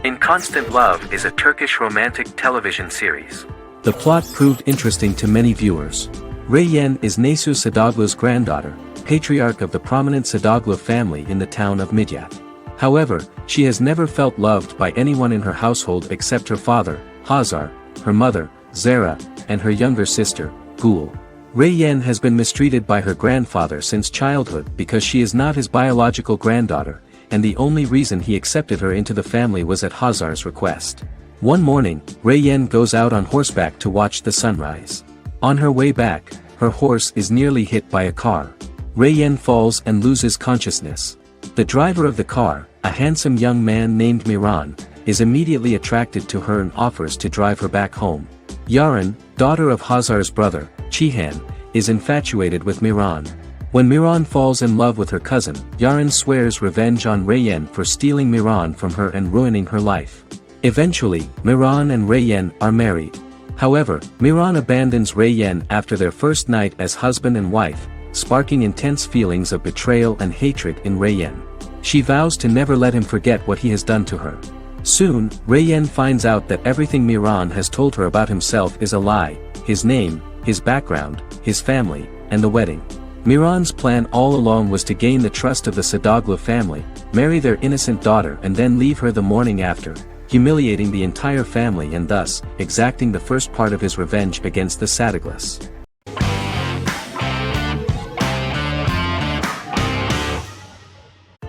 In Constant Love is a Turkish romantic television series. The plot proved interesting to many viewers. Reyyen is Nesu Sadoglu's granddaughter, patriarch of the prominent Sadoglu family in the town of Midyat. However, she has never felt loved by anyone in her household except her father, Hazar, her mother, Zara, and her younger sister, Gul. Reyyen has been mistreated by her grandfather since childhood because she is not his biological granddaughter, and the only reason he accepted her into the family was at Hazar's request. One morning, Reyyen goes out on horseback to watch the sunrise. On her way back, her horse is nearly hit by a car. Reyyen falls and loses consciousness. The driver of the car, a handsome young man named Miran, is immediately attracted to her and offers to drive her back home. Yaren, daughter of Hazar's brother, Cihan, is infatuated with Miran. When Miran falls in love with her cousin, Yaren swears revenge on Reyyen for stealing Miran from her and ruining her life. Eventually, Miran and Reyyen are married. However, Miran abandons Reyyen after their first night as husband and wife, sparking intense feelings of betrayal and hatred in Reyyen. She vows to never let him forget what he has done to her. Soon, Reyyen finds out that everything Miran has told her about himself is a lie: his name, his background, his family, and the wedding. Miran's plan all along was to gain the trust of the Sadoglu family, marry their innocent daughter and then leave her the morning after, humiliating the entire family and thus, exacting the first part of his revenge against the Sadoglus.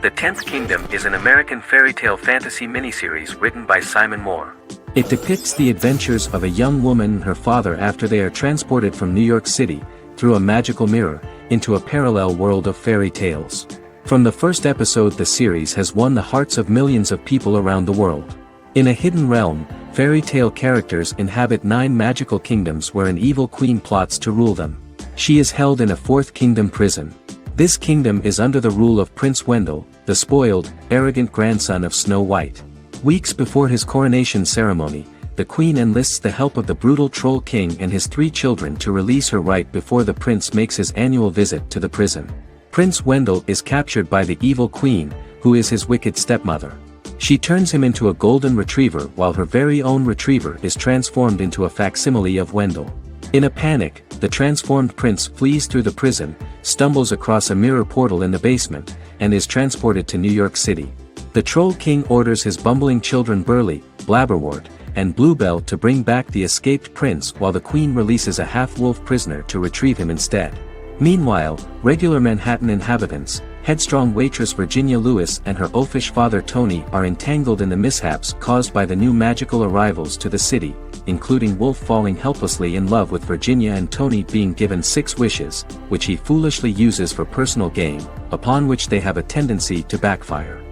The Tenth Kingdom is an American fairy tale fantasy miniseries written by Simon Moore. It depicts the adventures of a young woman and her father after they are transported from New York City, through a magical mirror, into a parallel world of fairy tales. From the first episode, the series has won the hearts of millions of people around the world. In a hidden realm, fairy tale characters inhabit 9 magical kingdoms where an evil queen plots to rule them. She is held in a 4th kingdom prison. This kingdom is under the rule of Prince Wendell, the spoiled, arrogant grandson of Snow White. Weeks before his coronation ceremony, the queen enlists the help of the brutal Troll King and his 3 children to release her right before the prince makes his annual visit to the prison. Prince Wendell is captured by the evil queen, who is his wicked stepmother. She turns him into a golden retriever while her very own retriever is transformed into a facsimile of Wendell. In a panic, the transformed prince flees through the prison, stumbles across a mirror portal in the basement, and is transported to New York City. The Troll King orders his bumbling children Burly, Blabberwort, and Bluebell to bring back the escaped prince while the Queen releases a half-wolf prisoner to retrieve him instead. Meanwhile, regular Manhattan inhabitants, headstrong waitress Virginia Lewis and her oafish father Tony are entangled in the mishaps caused by the new magical arrivals to the city, including Wolf falling helplessly in love with Virginia and Tony being given 6 wishes, which he foolishly uses for personal gain, upon which they have a tendency to backfire.